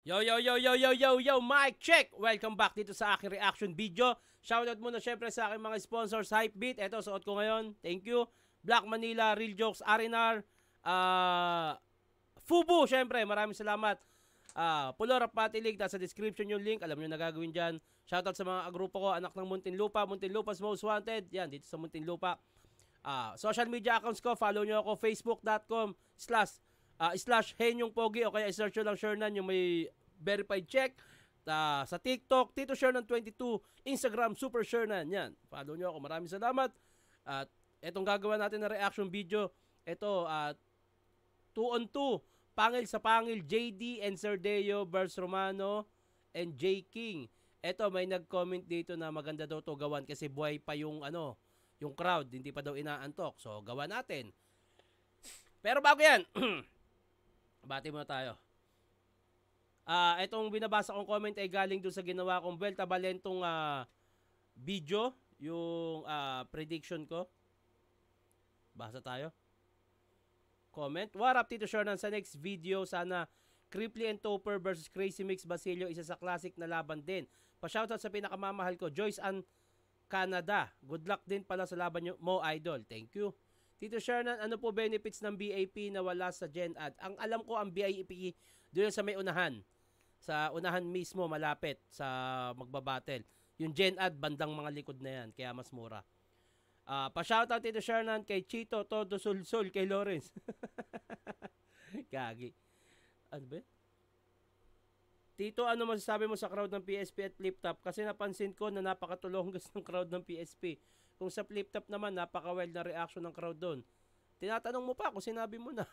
Yo, yo, yo, yo, yo, yo, yo, mic check! Welcome back dito sa aking reaction video. Shoutout muna syempre sa aking mga sponsors, Hypebeat. Ito, suot ko ngayon. Thank you. Black Manila, Real Jokes, R&R, Fubu, syempre. Maraming salamat. Pulora Pati League, nasa description yung link. Alam nyo na gagawin dyan. Shoutout sa mga grupo ko, Anak ng Muntinlupa, Muntinlupa's Most Wanted. Yan, dito sa Muntinlupa. Social media accounts ko, follow nyo ako, facebook.com/Henyong Pogi o kaya search nyo lang Shernan yung may verified check. Sa TikTok, Tito Shernan 22, Instagram, Super Shernan. Yan, follow nyo ako. Maraming salamat. At etong gagawa natin na reaction video, ito, 2-on-2, Pangil sa Pangil, JD and Sardeo versus Romano and J. King. Ito, may nag-comment dito na maganda daw to gawan kasi buhay pa yung yung crowd, hindi pa daw inaantok. So, gawa natin. Pero bago yan, bati muna tayo. Itong binabasa kong comment ay galing doon sa ginawa kong Vuelta Valentong video, yung prediction ko. Basa tayo. Comment. What up, Tito Shernan? Sa next video, sana Cripply and Topper versus Crazy Mix Basilio, isa sa classic na laban din. Pa-shoutout sa pinakamamahal ko, Joyce Ann Canada. Good luck din pala sa laban mo, Idol. Thank you. Tito Shernan, ano po benefits ng BIP na wala sa Gen Ad? Ang alam ko, ang BIP doon sa may unahan. Sa unahan mismo, malapit sa magbabattle. Yung Gen Ad, bandang mga likod na yan. Kaya mas mura. Pa-shoutout Tito Shernan kay Chito, Todo Sulsul, kay Lawrence. Gagi. Ano ba? Tito, ano masasabi mo sa crowd ng PSP at Flip Top? Kasi napansin ko na napakatulonggas ng crowd ng PSP. Kung sa Flip Top naman, napaka-wild na reaction ng crowd doon. Tinatanong mo pa kung sinabi mo na.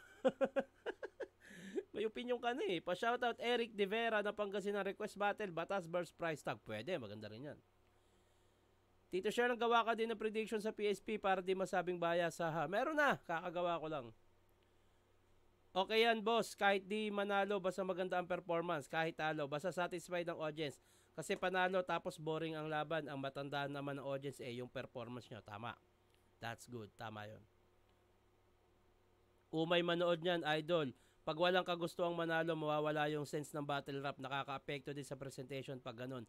May opinion ka na eh. Pa-shoutout Eric De Vera na Pangasinan request battle, Batas versus Price Tag. Pwede, maganda rin yan. Tito Sher, gawa ka din ng prediction sa PSP para di masabing bias ha. Meron na, kakagawa ko lang. Okay yan, boss. Kahit di manalo, basta maganda ang performance. Kahit talo, basta satisfied ang audience. Kasi panalo tapos boring ang laban. Ang matandaan naman ng audience yung performance nyo. Tama. That's good. Tama yon. Umay manood nyan, Idol. Pag walang kagustuhang manalo, mawawala yung sense ng battle rap. Nakaka-apekto din sa presentation pag ganun.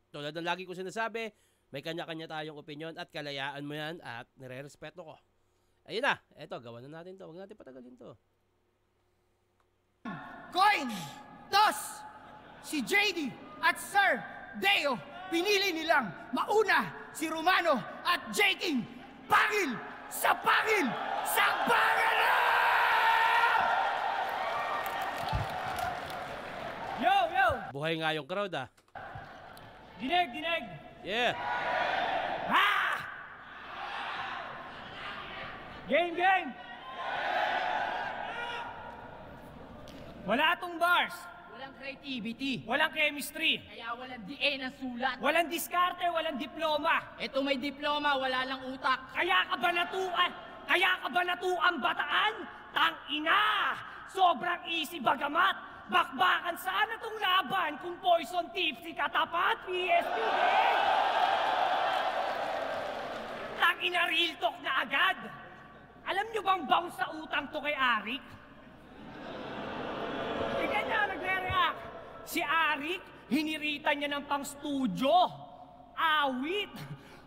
Tulad ng lagi ko sinasabi, may kanya-kanya tayong opinion at kalayaan mo yan at nire-respeto ko. Ayun na. Eto, gawa na natin to. Huwag natin patagalin to. Coin! Dos! Si JD at Sir Deo, pinili nilang mauna si Romano at J. King. Pangil sa pangil sa pangil! Yo, yo! Buhay nga yung crowd Dinig, dinig! Yeah! Ha! Game, game! Wala tong bars. Walang creativity. Walang chemistry. Kaya walang DA ng sulat. Walang diskarte, walang diploma. Ito may diploma, wala lang utak. Kaya ka ba natuan? Kaya ka ba natuan bataan? Tang-ina! Sobrang easy bagamat. Bakbakan sana tong laban kung poison tipsy katapat, PSP. Tang-ina real talk na agad. Alam nyo bang bounce sa utang to kay Arik? Tignan niya, nagre-react. Si Arik, hiniritan niya ng pang-studio. Awit.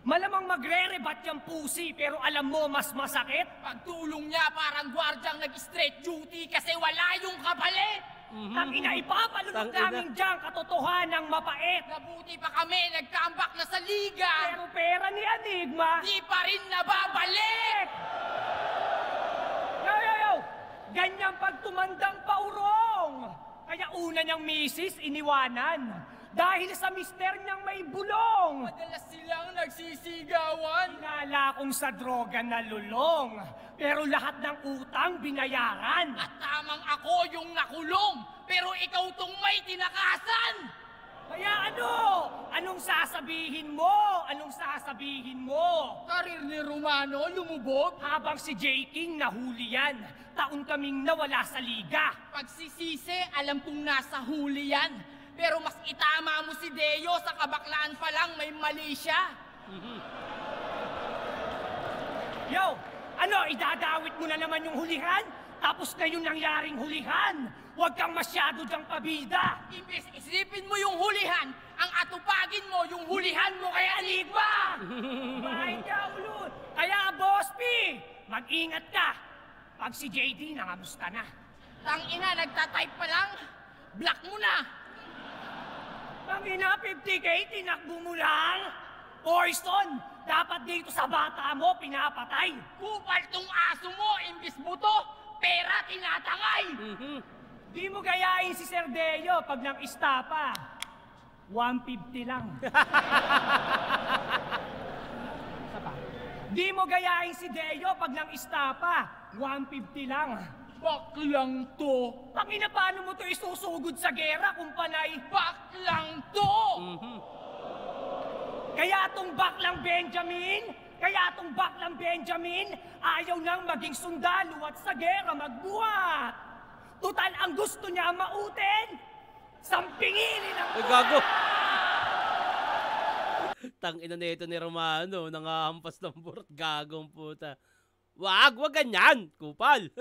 Malamang magre-rebat yung pusi, pero alam mo, mas masakit. Pagtulong niya parang gwardyang nag-straight duty kasi wala yung kapalit. Tangina, ipapalunod namin dyan katotohanang mapait. Nabuti pa kami, nagkambak na sa liga. Pero pera ni Enigma, Di pa rin nababalik. Yo, yo, yo! Ganyan pag tumandang paurong. Kaya una niyang misis, iniwanan. Dahil sa mister niyang may bulong. Madalas silang nagsisigawan. Inala kong sa droga nalulong. Pero lahat ng utang binayaran. At tamang ako yung nakulong. Pero ikaw tong may tinakasan. Kaya ano? Anong sasabihin mo? Anong sasabihin mo? Karir ni Romano lumubog. Habang si J. King nahuli yan, taon kaming nawala sa liga. Pagsisisi, alam kong nasa huli yan. Pero mas itama mo si Deo, sa kabaklaan pa lang may mali siya. Yo, ano, idadawit mo na naman yung hulihan? Tapos na yung nangyaring hulihan. Huwag kang masyado diyang pabida. Imbes isipin mo yung hulihan, ang atupagin mo yung hulihan mo kay Enigma! Bahay ka, ulod. Kaya, Boss P, mag-ingat ka. Pag si JD nangamusta na. Tangina, nagtatype pa lang, block mo na! Tangina, 50K, tinakbo mo lang. Poison, dapat dito sa bata mo, pinapatay. Kupal tong aso mo, imbis buto, pera tinatangay! Di mo gayain si Sir Deo pag nang istapa. 150 lang. Di mo gayain si Deo pag nang istapa. 150 lang. Baklang to! Tangina, paano mo to isusugod sa gera kung panay? Baklang to! Kaya tong baklang Benjamin, ayaw nang maging sundalo at sa gera magbuhat. Tutal ang gusto niya mautin, sampinginin ang Ay, gago. Tangina na ito ni Romano, nangahampas ng burot, gagong puta. Wag ganyan, kupal.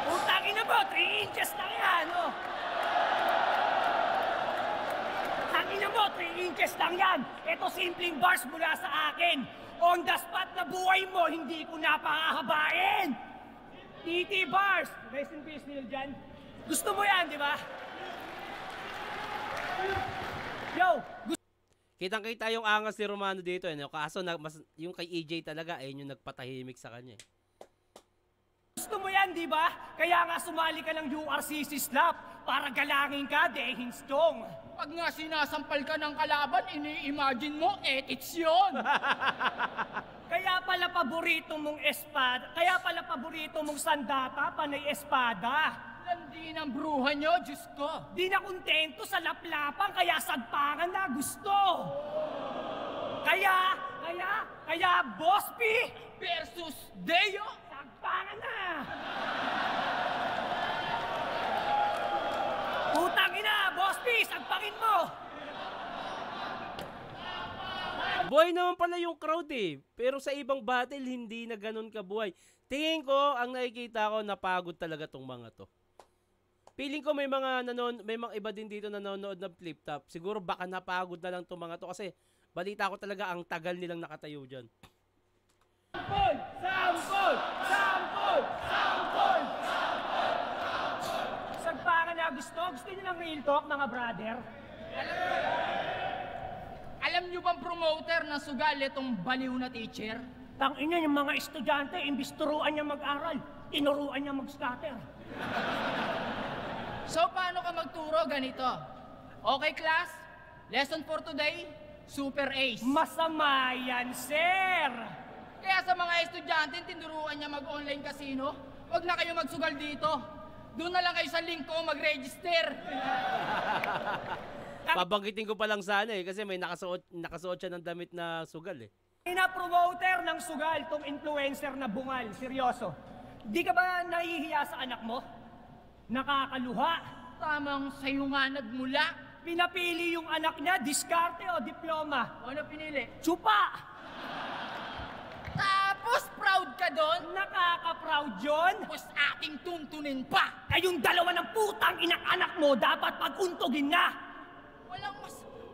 Putangin na mo, 3 inches lang yan, oh. Tangin mo, 3 inches lang yan. Ito simpleng bars mula sa akin. On the spot na buhay mo, hindi ko napahabain. TT bars. Rest in peace, Neil Jan. Gusto mo yan, di ba? Yo, Kitang-kita yung angas ni Romano dito. Kaso yung kay EJ talaga, ayun yung nagpatahimik sa kanya. gusto mo yan, di ba? Kaya nga sumali ka ng URCC slap para galangin ka, Dehinstong. Pag nga sinasampal ka ng kalaban, ini-imagine mo, etits yun! Kaya pala paborito mong espada, kaya pala paborito mong sandata, panay espada. Landi ng bruha nyo, Diyos ko! Di na kontento sa laplapan, kaya sagpangan na gusto. Kaya, Boss P Versus Deo! sagpangan na. Putang ina, Boss P, sagpangin mo. Buhay naman pala yung crowd eh. Pero sa ibang battle, hindi na ganun kabuhay. Tingin ko, ang nakikita ko, napagod talaga tong mga to. Feeling ko may mga iba din dito nanonood ng flip top. Siguro baka napagod na lang tong mga to kasi balita ko talaga ang tagal nilang nakatayo dyan. Sampol! Sagpangan na gusto? Gusto niyo ng real talk, mga brother? Alam nyo bang promoter na sugal itong baliw na teacher? Tangina yung mga estudyante, imbis turuan niya mag-aral, tinuruan niya mag-scatter. So, paano ka magturo ganito? Okay, class? Lesson for today, super ace. Masama yan, sir! Kaya sa mga estudyante, tinuruan niya mag-online casino, wag na kayo magsugal dito. Doon na lang kayo sa link ko mag-register. Pabanggitin ko pa lang sana eh kasi may nakasuot siya ng damit na sugal eh. Ina-promoter ng sugal tong influencer na bungal, seryoso. Di ka ba nahihiya sa anak mo? Nakakaluha. Tamang sa'yo nga nagmula. Pinapili yung anak niya, diskarte o diploma. Ano pinili? Tsupa! Tapos proud ka doon? Nakaka-proud yun. Tapos ating tuntunin pa. Kayong dalawa ng putang inak-anak mo dapat paguntugin na.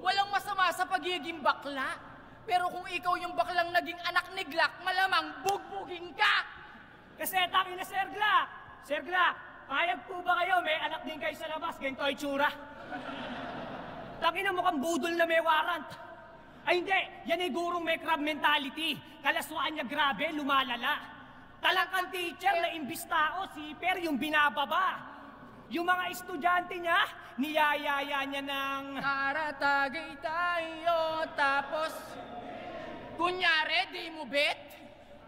Walang masama sa pagiging bakla. Pero kung ikaw yung baklang naging anak ni Glock, malamang bugbugin ka. Kasi tangin na Sir Glock. Sir Glock, payag po ba kayo? May anak din kayo sa labas, ganito ay tsura. Tangin na mukhang budol na may warrant. Ay hindi, yan ay gurong may crab mentality. Kalaswaan niya grabe, lumalala. Talangkang teacher na imbis tao, siper yung binababa. Yung mga estudyante niya, niyayaya niya ng... Karatagay tayo, tapos... Kunyari, di mo bet?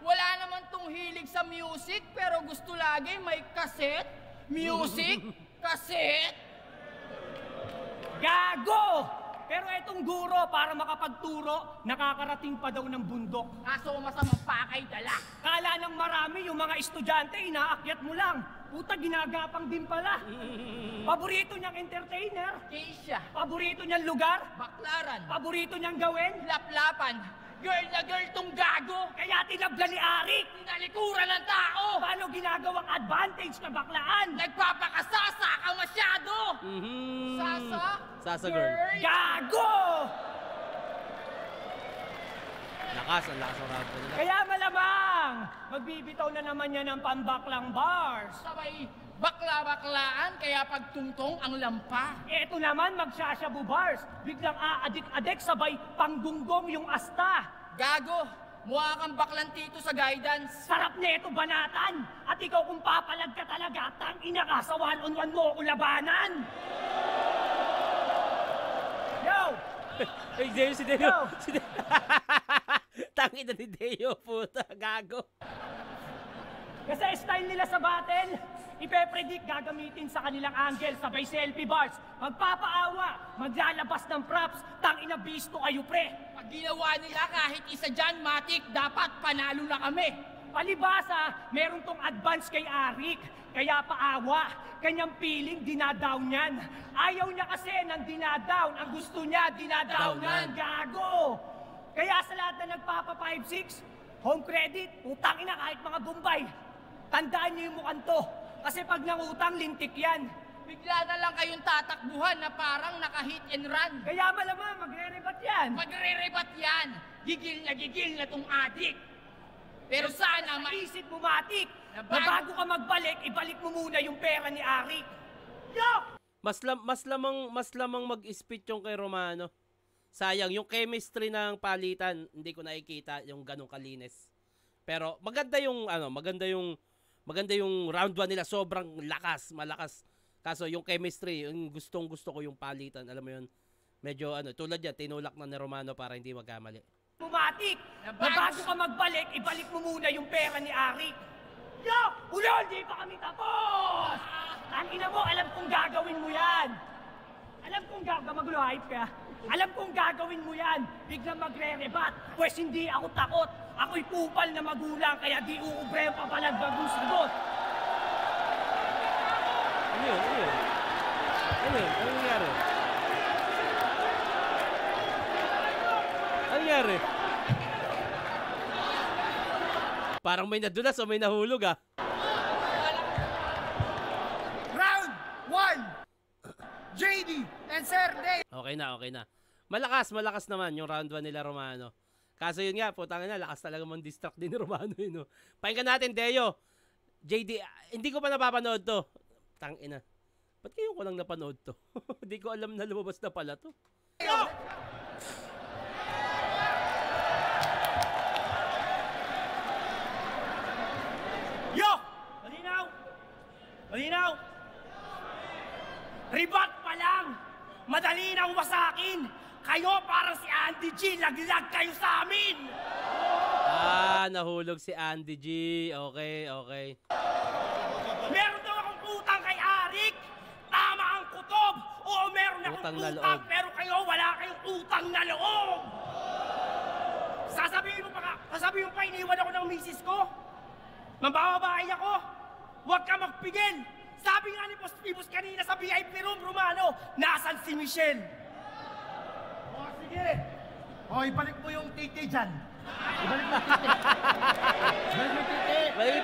Wala naman tong hilig sa music, pero gusto lagi may cassette. Music, cassette. Gago! Pero itong guro, para makapagturo, nakakarating pa daw ng bundok. Kaso masamang pakay dala. Kala ng marami, yung mga estudyante, inaakyat mo lang. Puta, ginagapang din pala. Paborito niyang entertainer. Keisha, Paborito niyang lugar. baklaran, Paborito niyang gawin. laplapan. Girl na girl tong gago! Kaya tinabla ni Arik! Tinalikuran ng tao! Paano ginagawang advantage na baklaan? Nagpapakasasa ka masyado! Sasa? Sasa girl. Gago! Lakas, ang lakas ng round 1 nila. Kaya malamang, magbibitaw na naman yan ng pambaklang bars. Sabay bakla-baklaan kaya pagtungtong ang lampa. Eto naman, magsasyabu bars. Biglang aadik-adik sabay panggunggong yung asta. Gago! Mukha kang baklang tito sa guidance. Sarap neto banatan. At ikaw kung papalag ka talaga, tangina ka sa one-on-one mo o labanan. Yo! Ay, Deo, si Deo. Yo! Si Deo. Tangina ni Deo, puta, gago. Kasi style nila sa battle, ipe-predict gagamitin sa kanilang angle, sabay selfie bars, magpapaawa, maglalabas ng props, tangina bisto kayo pre. Pag ginawa nila kahit isa dyan, matik, dapat panalo na kami. Palibasa, meron tong advance kay Arik, kaya paawa, kanyang feeling dinadown yan. Ayaw niya kasi ng dinadown, ang gusto niya dinadownan, gago. Kaya sa lahat na nagpapa 5-6, home credit, utang ina kahit mga Bombay. Tandaan niyo yung mukhang to, kasi pag nangutang, lintik yan. Bigla na lang kayong tatakbuhan na parang naka-hit and run. Kaya malamang, magre-rebat yan. Magre-rebat yan. Gigil na tong adik. Pero sana Maisip mo, Matik, Na na bago ka magbalik, ibalik mo muna yung pera ni Arik. Yo! Mas lamang mag-spit yung kay Romano. Sayang, yung chemistry ng palitan, hindi ko nakikita yung ganong kalinis. Pero maganda yung round 1 nila, sobrang malakas. Kaso yung chemistry, yung gustong-gusto ko yung palitan, alam mo yun. Medyo tulad yan, tinulak na ni Romano para hindi magkamali. Bumatik, na bago ka magbalik, ibalik mo muna yung pera ni Arik. Yo! Ulol, di pa kami tapos! Tangina mo, alam kong gagawin mo yan. Alam kong magulo-hype ka. Alam kong gagawin mo yan. Biglang magre-rebat. Pwes hindi ako takot. Ako'y kupal na magulang, kaya di uubre ang papalag bagong sagot. Ano yun? Ano nangyari? Ano nangyari? Parang may nadulas o may nahulog ah. Round 1! JD and Sir Day. Okay na. Malakas naman yung round 1 nila Romano. Kaso yun nga, putang ina, lakas talaga mong distract din ni Romano yun. No? Pakinggan natin, Deo. JD, hindi ko pa napapanood to. Tangina. Ba't kayo ko lang napanood to? Hindi ko alam na lumabas na pala to. Yo! Malinaw! Ribat pa lang! Madali nang wasakin! Kayo parang si Andy G, laglag kayo sa amin! Nahulog si Andy G. Okay. Meron daw akong utang kay Arik! Tama ang kutob! Oo, meron akong Utang utang, na loob. pero kayo wala kayong utang na loob! Sasabihin mo pa, iniwan ako ng misis ko? Mambababae ako? Huwag ka magpigil! Sabi nga ni Boss Pibos kanina sa VIP room, Romano, nasan si Michelle? Sige. Ibalik mo yung titi dyan. Balik yung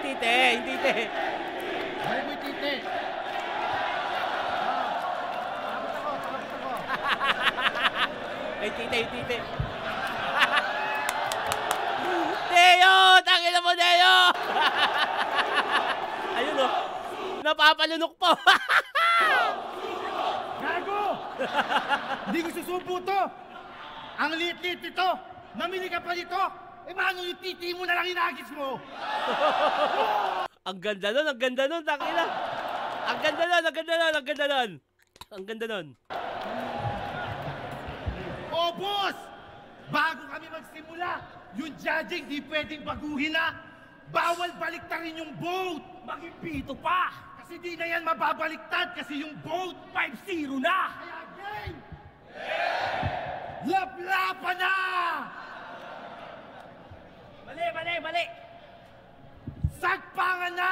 tite. Ay, tite. Deo! Tangina mo, Deo! Ayun o. Napapalunok po. Gago! Hindi ko susubo to! Ang liit-liit nito! Namili ka pa nito! Paano yung titi mo na lang inagis mo? Ang ganda nun, tangina. Ang ganda nun. Oh, boss! Bago kami magsimula, yung judging di pwedeng baguhin na. Bawal baliktarin yung vote! Maging pito pa! Kasi di na yan mababaliktad kasi yung vote 5-0 na! kaya game! Laplapan na! Mali! Sagpangan na!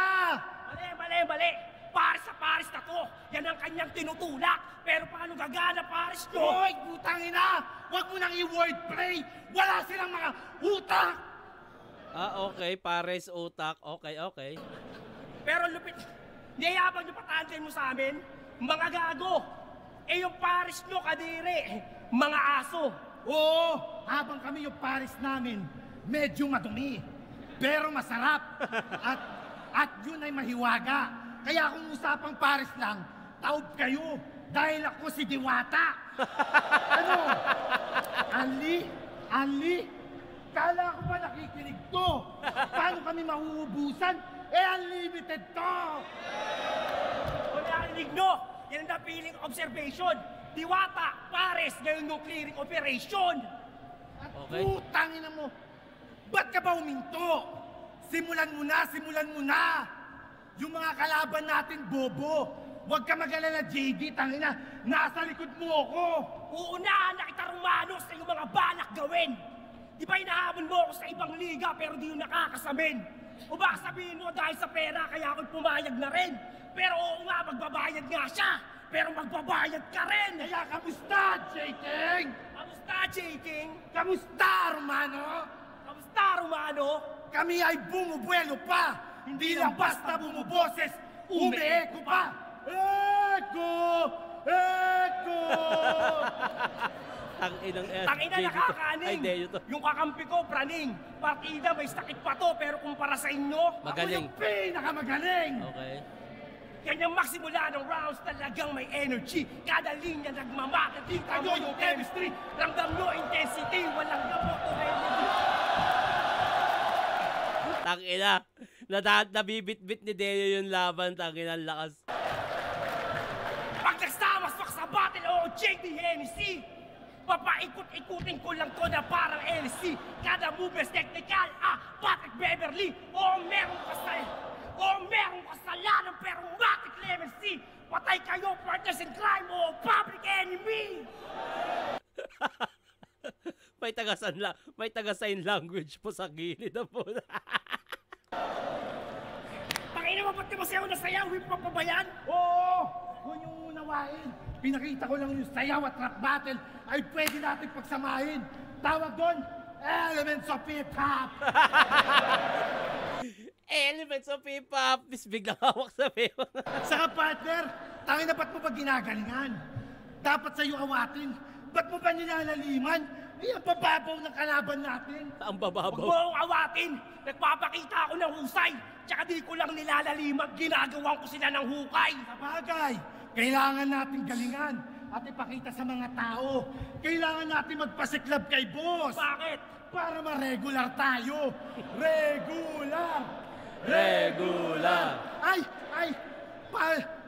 Mali! Paris sa Paris na to. Yan ang kanyang tinutulak. Pero paano gagana Paris nyo? Hoy, putang ina! Huwag mo nang i-wordplay! Wala silang mga utak! Okay. Pares, utak. Okay. Pero lupit, niyayabang nyo patandem mo sa amin? Mga gago! Eh yung Paris nyo, kadiri, mga aso. Oo, habang kami yung Paris namin, medyo madumi. Pero masarap. At yun ay mahiwaga. Kaya kung usapang Paris lang, taob kayo. Dahil ako si Diwata. Ano? Anli? Kala ko ba nakikinig to? Paano kami mahuhubusan? Unlimited to! Kung narinig nyo, yan ang napiling observation. Diwata, Paris, ngayon yung clearing operation. Okay. Putang ina mo! Ba't ka ba huminto? Simulan mo na! Yung mga kalaban natin, bobo! Huwag ka mag-alala, JD, tangina! Nasa likod mo ako! Uunahan na kita Romano sa iyong mga balak gawin. Di ba inahamon mo ako sa ibang liga pero di yung nakakasamin? O baka sabihin mo dahil sa pera kaya ako'y pumayag na rin? Pero oo nga, magbabayad nga siya! Pero magbabayad ka rin! Kaya kamusta, J-King? Kamusta, J-King? Kamusta, Romano? Kamusta, Romano? Kami ay bumubuelo pa! Hindi lang basta bumuboses, umeeko pa! Eko! Tangina nakakaaning! Ay, Deo to. Yung kakampi ko, praning. Partida, may sakit pa to, pero kumpara sa inyo, Magaling. Ako yung pinakamagaling! Okay. kanyang magsimula ng rounds talagang may energy. Kada linya nagmamata, di kayo yung chemistry. Ramdam nyo intensity, walang gamot o remedy. Tangina. Nabibit-bit ni Deo yung laban. Tangina, ang lakas. Pag nagsamasmak sa battle o JD Hennessy, papaikot-ikutin ko lang to na parang LC. Kada move is technical, Patrick Beverly. Meron kasalanan pero bakit clemency? Patay kayo, partners in crime o public enemy. may taga-sign language po sa gilid na po. Tangina mo, ba't di mo sayaw na sayaw? Whip pa ba yan? Oo! Kung yung unawain, pinakita ko lang yung sayaw at rap battle ay pwede natin pagsamahin. Tawag doon, Elements of Hip-Hop! Elements of hip-hop. Biglang hawak sa peyo. Saka partner, tangin na ba't mo ba ginagalingan? Dapat sa'yo awatin. Ba't mo ba nilalaliman? Ay, ang bababaw ng kalaban natin. Ang Huwag bababaw. mo akong awatin. Nagpapakita ako ng husay. Tsaka di ko lang nilalaliman. Ginagawan ko sila ng hukay. Sabagay, kailangan natin galingan at ipakita sa mga tao. Kailangan natin magpasiklab kay boss. Bakit? Para ma-regular tayo. Regular!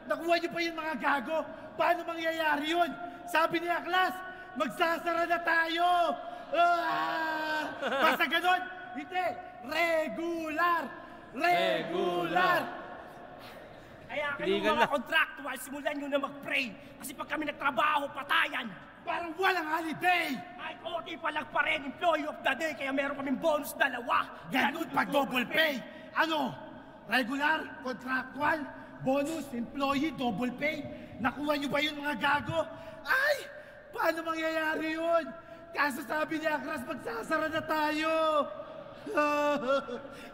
Nakuha niyo pa yung mga gago? Paano mangyayari yun? Sabi ni Aklas, magsasara na tayo! Basta ganon? Hindi! Regular! Kaya kayong Illegal mga na. contractual, simulan nyo na mag-pray. Kasi pag kami nagtrabaho, patayan. Parang walang holiday! Kahit OT pa lang pa rin, employee of the day, kaya meron kaming bonus 2. Ganun pag double pay! Ano? Regular, contractual, bonus, employee, double pay. Nakuha niyo ba yun mga gago? Ay! Paano mangyayari yun? Kaso sabi ni Akras, magsasara na tayo.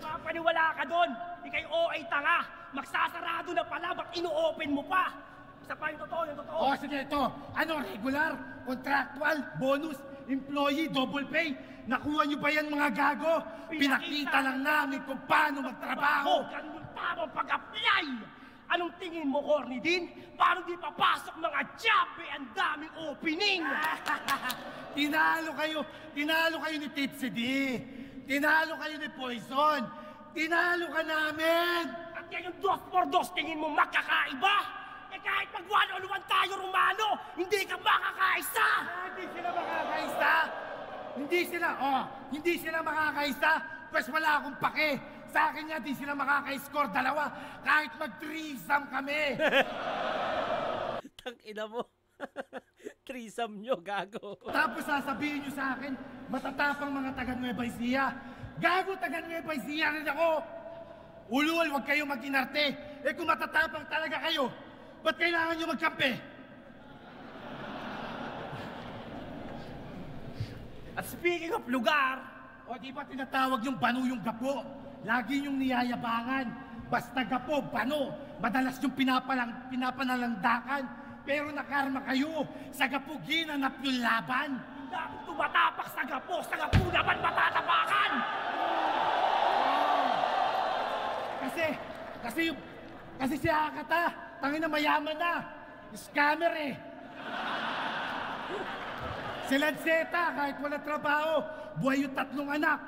Mapaniwala ka doon. Di kayo OA tanga. Magsasarado na pala, ba't ino-open mo pa? Isa pa yung totoo, yung totoo. O sige ito, ano regular, contractual, bonus, employee, double pay. Nakuha niyo ba yan mga gago? Pinakita lang namin kung paano magtrabaho. Ganun yung tamang pag-apply. Anong tingin mo, corny din? Paano di papasok mga job? Ang daming opening. Tinalo kayo ni Tipsy D. Tinalo kayo ni Poison. Tinalo ka namin. At yan yung 2x2, tingin mo makakaiba? Eh kahit mag-1-on-1 tayo, Romano, hindi ka makakaisa! Hindi sila makakaisa. Hindi sila makakaisa. Pues wala akong pake. Sa akin nga, di sila makaka-score 2. Kahit mag-threesome kami. Tangina mo. Threesome nyo, gago. Tapos sasabihin nyo sa akin, matatapang mga taga Nueva Ecija. Gago, taga Nueva Ecija rin ako. Ulul, huwag kayo mag-inarte. Eh kung matatapang talaga kayo, ba't kailangan nyo magkampi? At speaking of lugar, O di ba tinatawag yung bano yung gapo? Lagi yung niyayabangan. Basta gapo, bano. Madalas yung pinapanalandakan. Pero nakarma kayo. Sa gapo ginanap yung laban. hindi ako tumatapak sa gapo naman matatapakan! Kasi si Akata, tangin na mayaman na. Scammer eh. Si Lanceta, kahit wala trabaho, buhay yung 3 anak.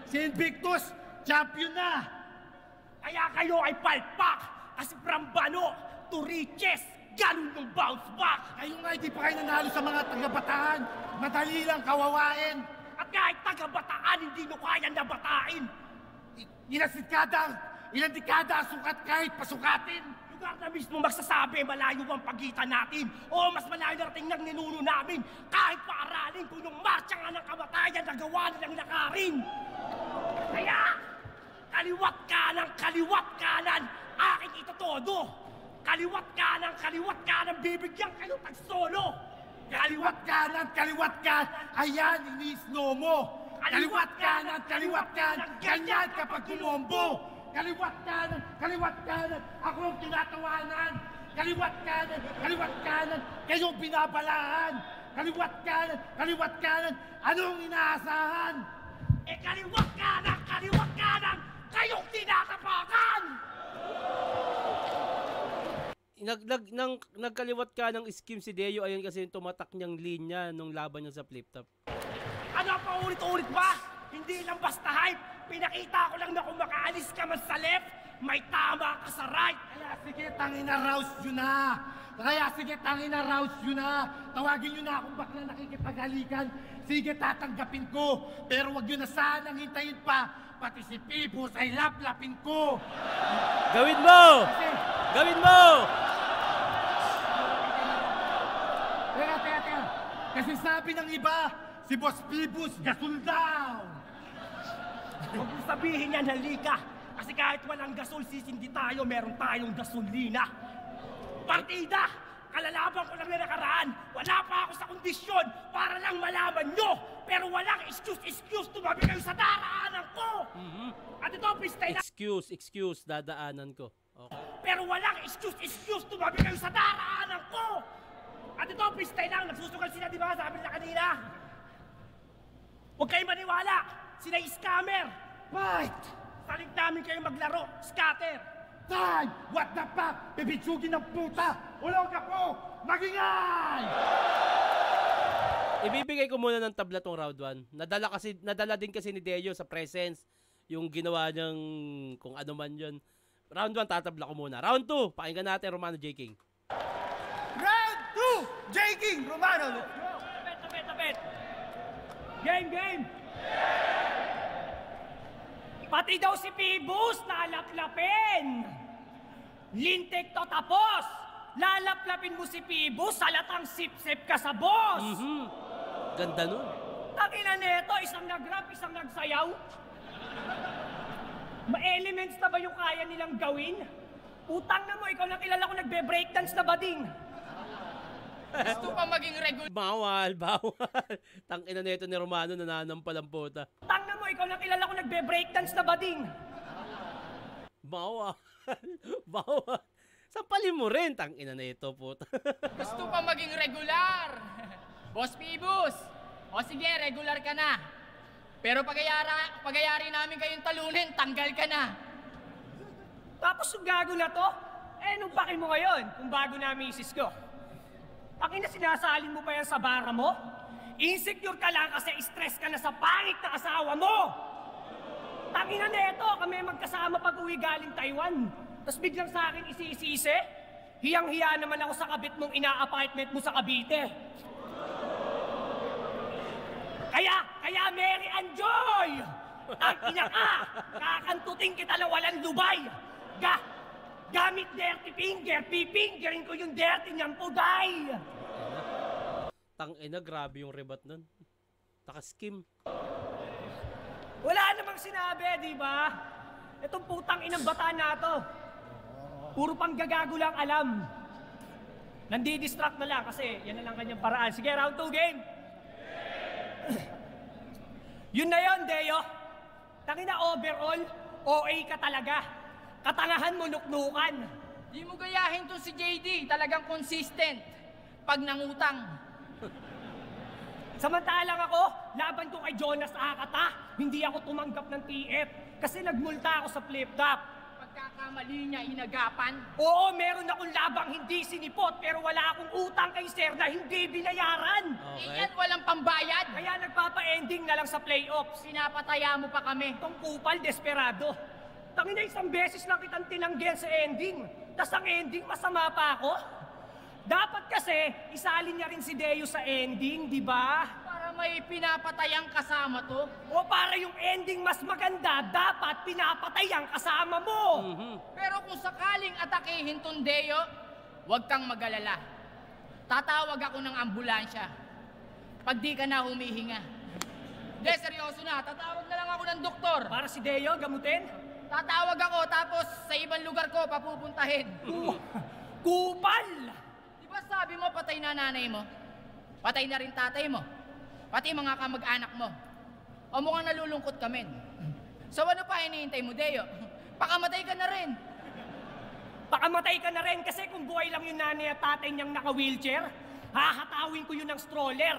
Si Invictus, champion na. Kaya kayo ay palpak! Kasi from bano to riches, ganun yung bounce back! Kayo nga, hindi pa kayo nanalo sa mga taga-Bataan. Madali lang kawawain. At kahit taga-Bataan, hindi nyo kaya nabatain! Ilang dekada ang sukat kahit pasukatin. Lugar na mismo magsasabi, malayo ang pagitan natin. O mas malayo narating ng ninuno namin. Kahit paaralin kung yung marcha nga ng kamatayan nagawa nilang lakarin. Kaya, kaliwat kanan, aking itotodo. Kaliwat kanan, bibigyan kayo tag-solo. Kaliwat kanan, ayan, ini-slow mo. Kaliwat kanan, ganyan kapag tumombo. Kaliwat kanan, ako ang tinatawanan. Kaliwat kanan, kayo ang binabalaan. Kaliwat kanan, anong inaasahan? Eh kaliwat kanan, kayong tinatapakan! Nagkaliwat ka ng scheme si Deo, ayun kasi yung tumatak niyang linya nung laban niya sa flip top. Ano pa ulit-ulit ba? Hindi lang basta hype. Pinakita ko lang na kung makaalis ka man sa left, may tama ka sa right. Kaya sige, rouse yun na. Tawagin nyo na akong bakla nakikipaghalikan. Sige, tatanggapin ko. Pero wag nyo na sanang hintayin pa. Pati si Pibos ay laplapin ko. Gawin mo! Teka. Kasi sabi ng iba, si Boss Pibos gasol daw. Huwag mong sabihin yan, halika. Kasi kahit walang gasol, sisindi tayo, meron tayong gasolina. Partida! Kalalaban ko lang na nakaraan. Wala pa ako sa kondisyon para lang malaman nyo. Pero walang excuse, tumabi kayo sa daraanan ko. At ito, freestyle na. Excuse, dadaanan ko. Okay. Pero walang excuse, tumabi kayo sa daraanan ko. At ito, freestyle lang. Nagsusugal sila, di ba? Sabi nila kanina. Huwag kayong maniwala. Sila scammer. Fight! Salit namin kayo maglaro. Scatter. Time! What the fuck? Bibitsugin ng puta! Ulong ka po! Magingay! Ibibigay ko muna ng tabla tong round 1. Nadala din kasi ni Deo sa presence yung ginawa niyang kung ano man yun. Round 1 tatabla ko muna. Round 2, pakinggan natin Romano J. King. Round 2! J. King Romano! Let's go! Tapet. Game! Pati daw si Pibus lalaplapin. Lintik to tapos. Lalaplapin mo si Pibus, salatang sip-sip ka sa boss. Ganda nun. Tangina neto, isang nag-rap, isang nagsayaw. Ma-elements na ba yung kaya nilang gawin? Utang na mo, ikaw lang kilala ko nagbe-breakdance na bading. Gusto pa maging regular. Bawal. Tangina nito ni Romano, nananampal ang puta. Utang na mo, ikaw lang kilala ko nagbe-breakdance na bading. Bawal. Sampalin mo rin, tangina nito puta. Gusto pa maging regular. Boss Pibus. O sige, regular ka na. Pero pagayari namin kayong talunin, tanggal ka na. Tapos yung gago na to, nung paki mo ngayon, kung bago na misis ko. Pakina sinasalin mo pa yan sa bara mo? Insecure ka lang kasi stress ka na sa pangit na asawa mo! Tangina neto, kami magkasama pag uwi galing Taiwan. Tapos biglang sa akin isi-isisi, hiyang-hiya naman ako sa kabit mong ina-apartment mo sa Cavite. Kaya Mary and Joy! Tangina ka! Kakantutin kita na walang lubay! Gamit dirty finger, pipingerin ko yung dirty niyang puday! Tangina, grabe yung rebat nun. Taka-skim. Wala namang sinabi, di ba? Itong putang inang bataan na to. Puro pang gagago lang alam. Nandi-distract na lang kasi yan na lang kanyang paraan. Sige, round 2 game. Yun na yun, Deo. Tangina overall, OA ka talaga. Katangahan mo nuknukan. Di mo gayahin to si JD, talagang consistent. Pag nangutang. Samantalang ako, laban ko kay Jonas Akata, hindi ako tumanggap ng TF kasi nagmulta ako sa flip-top. Pagkakamali niya inagapan. Oo, meron akong labang hindi sinipot pero wala akong utang kay Sir na hindi binayaran. Iyan walang pambayad. Kaya nagpapa-ending na lang sa playoffs. Pinapataya mo pa kami. Itong kupal, desperado. Tangina, isang beses lang kitang tinanggihan sa ending. Tas ang ending, masama pa ako. Dapat kasi, isalin niya rin si Deo sa ending, di ba? Para may pinapatayang kasama to. O para yung ending mas maganda, dapat pinapatay ang kasama mo. Pero kung sakaling atakihin tong Deo, huwag kang mag-alala. Tatawag ako ng ambulansya. Pag di ka na humihinga. Hindi, seryoso na. Tatawag na lang ako ng doktor. Para si Deo, gamutin? Tatawag ako tapos sa ibang lugar ko papupuntahin. Kupal! Di ba sabi mo patay na nanay mo? Patay na rin tatay mo. Pati mga kamag-anak mo. O mukhang nalulungkot ka, men. So ano pa hinihintay mo, Deo? Pakamatay ka na rin. Pakamatay ka na rin kasi kung buhay lang yung nanay at tatay niyang naka-wheelchair, hahatawin ko yun ng stroller.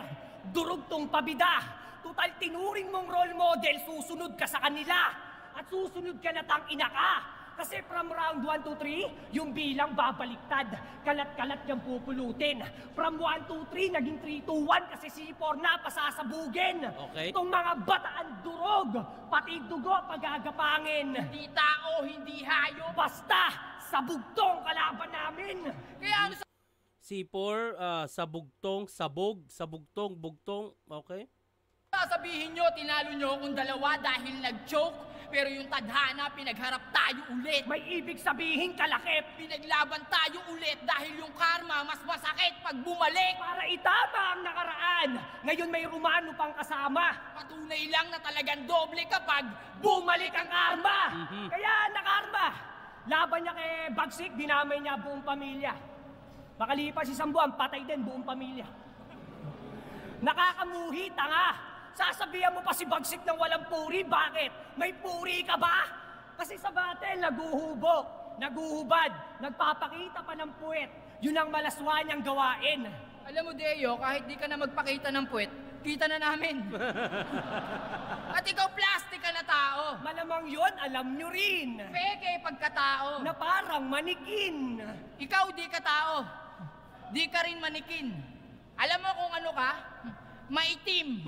Durog tong pabida. Total tinuring mong role model, susunod ka sa kanila. At susunod ka na tang-ina ka. Kasi from round 1 to 3, yung bilang babaliktad. Kalat-kalat yung pupulutin. From 1 to 3, naging 3 to 1 kasi C4 na pasasabugin. Okay. Itong mga bataan durog, pati dugo pagagapangin. Hindi tao, hindi hayop. Basta, sabugtong kalaban namin. Kaya ano C4, sabugtong, sabugtong, bugtong. Okay? sasabihin nyo, tinalo nyo akong dalawa dahil nag-choke? Pero yung tadhana, pinagharap tayo ulit. May ibig sabihin kalakip. Pinaglaban tayo ulit dahil yung karma mas masakit pag bumalik. Para itama ang nakaraan. Ngayon may Romano pang kasama. Patunay lang na talagang doble kapag Bumalik ang karma. Kaya nakarma. Laban niya kay Bagsik, dinamay niya buong pamilya. Makalipas isang buwan, patay din buong pamilya. Nakakamuhi, tanga. Sasabihan mo pa si Bagsik ng walang puri, bakit? May puri ka ba? Kasi sa battle, naguhubo, naguhubad, nagpapakita pa ng puwet. Yun ang malaswa niyang gawain. Alam mo, Deo, kahit di ka na magpakita ng puwet, kita na namin. At ikaw, plastic ka na tao. Malamang yun, alam nyo rin. Peke pagkatao. Na parang manikin. Ikaw di ka tao. Di ka rin manikin. Alam mo kung ano ka? Maitim.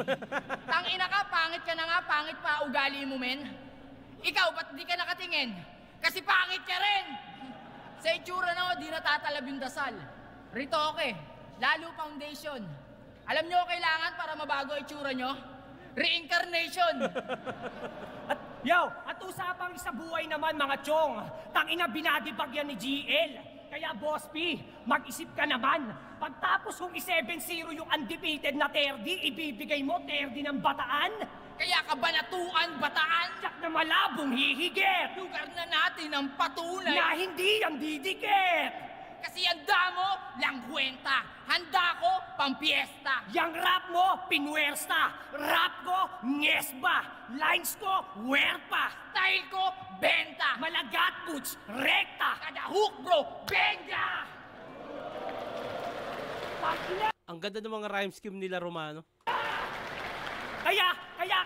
Tangina ka, pangit ka na nga, pangit pa ugali mo, men. Ikaw, ba't di ka nakatingin? Kasi pangit ka rin. Sa itsura na di natatalab yung dasal. Ritoke, lalo foundation. Alam nyo kailangan para mabago itsura nyo? Reincarnation. At usapang isa buhay naman mga chong. Tangina binadibag yan ni GL. Kaya Boss P, mag-isip ka naman. Pagtapos kong i-7-0 yung undefeated na Terdi, ibibigay mo Terdi ng Bataan? Kaya kabanatuan, Bataan. Tsak na malabong hihigit. Lugar na natin ang patunay. Na hindi ang didikit. Kasi handa mo, langkwenta. Handa ko, pampiesta. Yang rap mo, pinuwersta. Rap ko, ngesba. Lines ko, werpa. Style ko, benta. Malagat boots, rekta. Kada hook, bro, benga! Ang ganda ng mga rhyme scheme nila, Romano. Kaya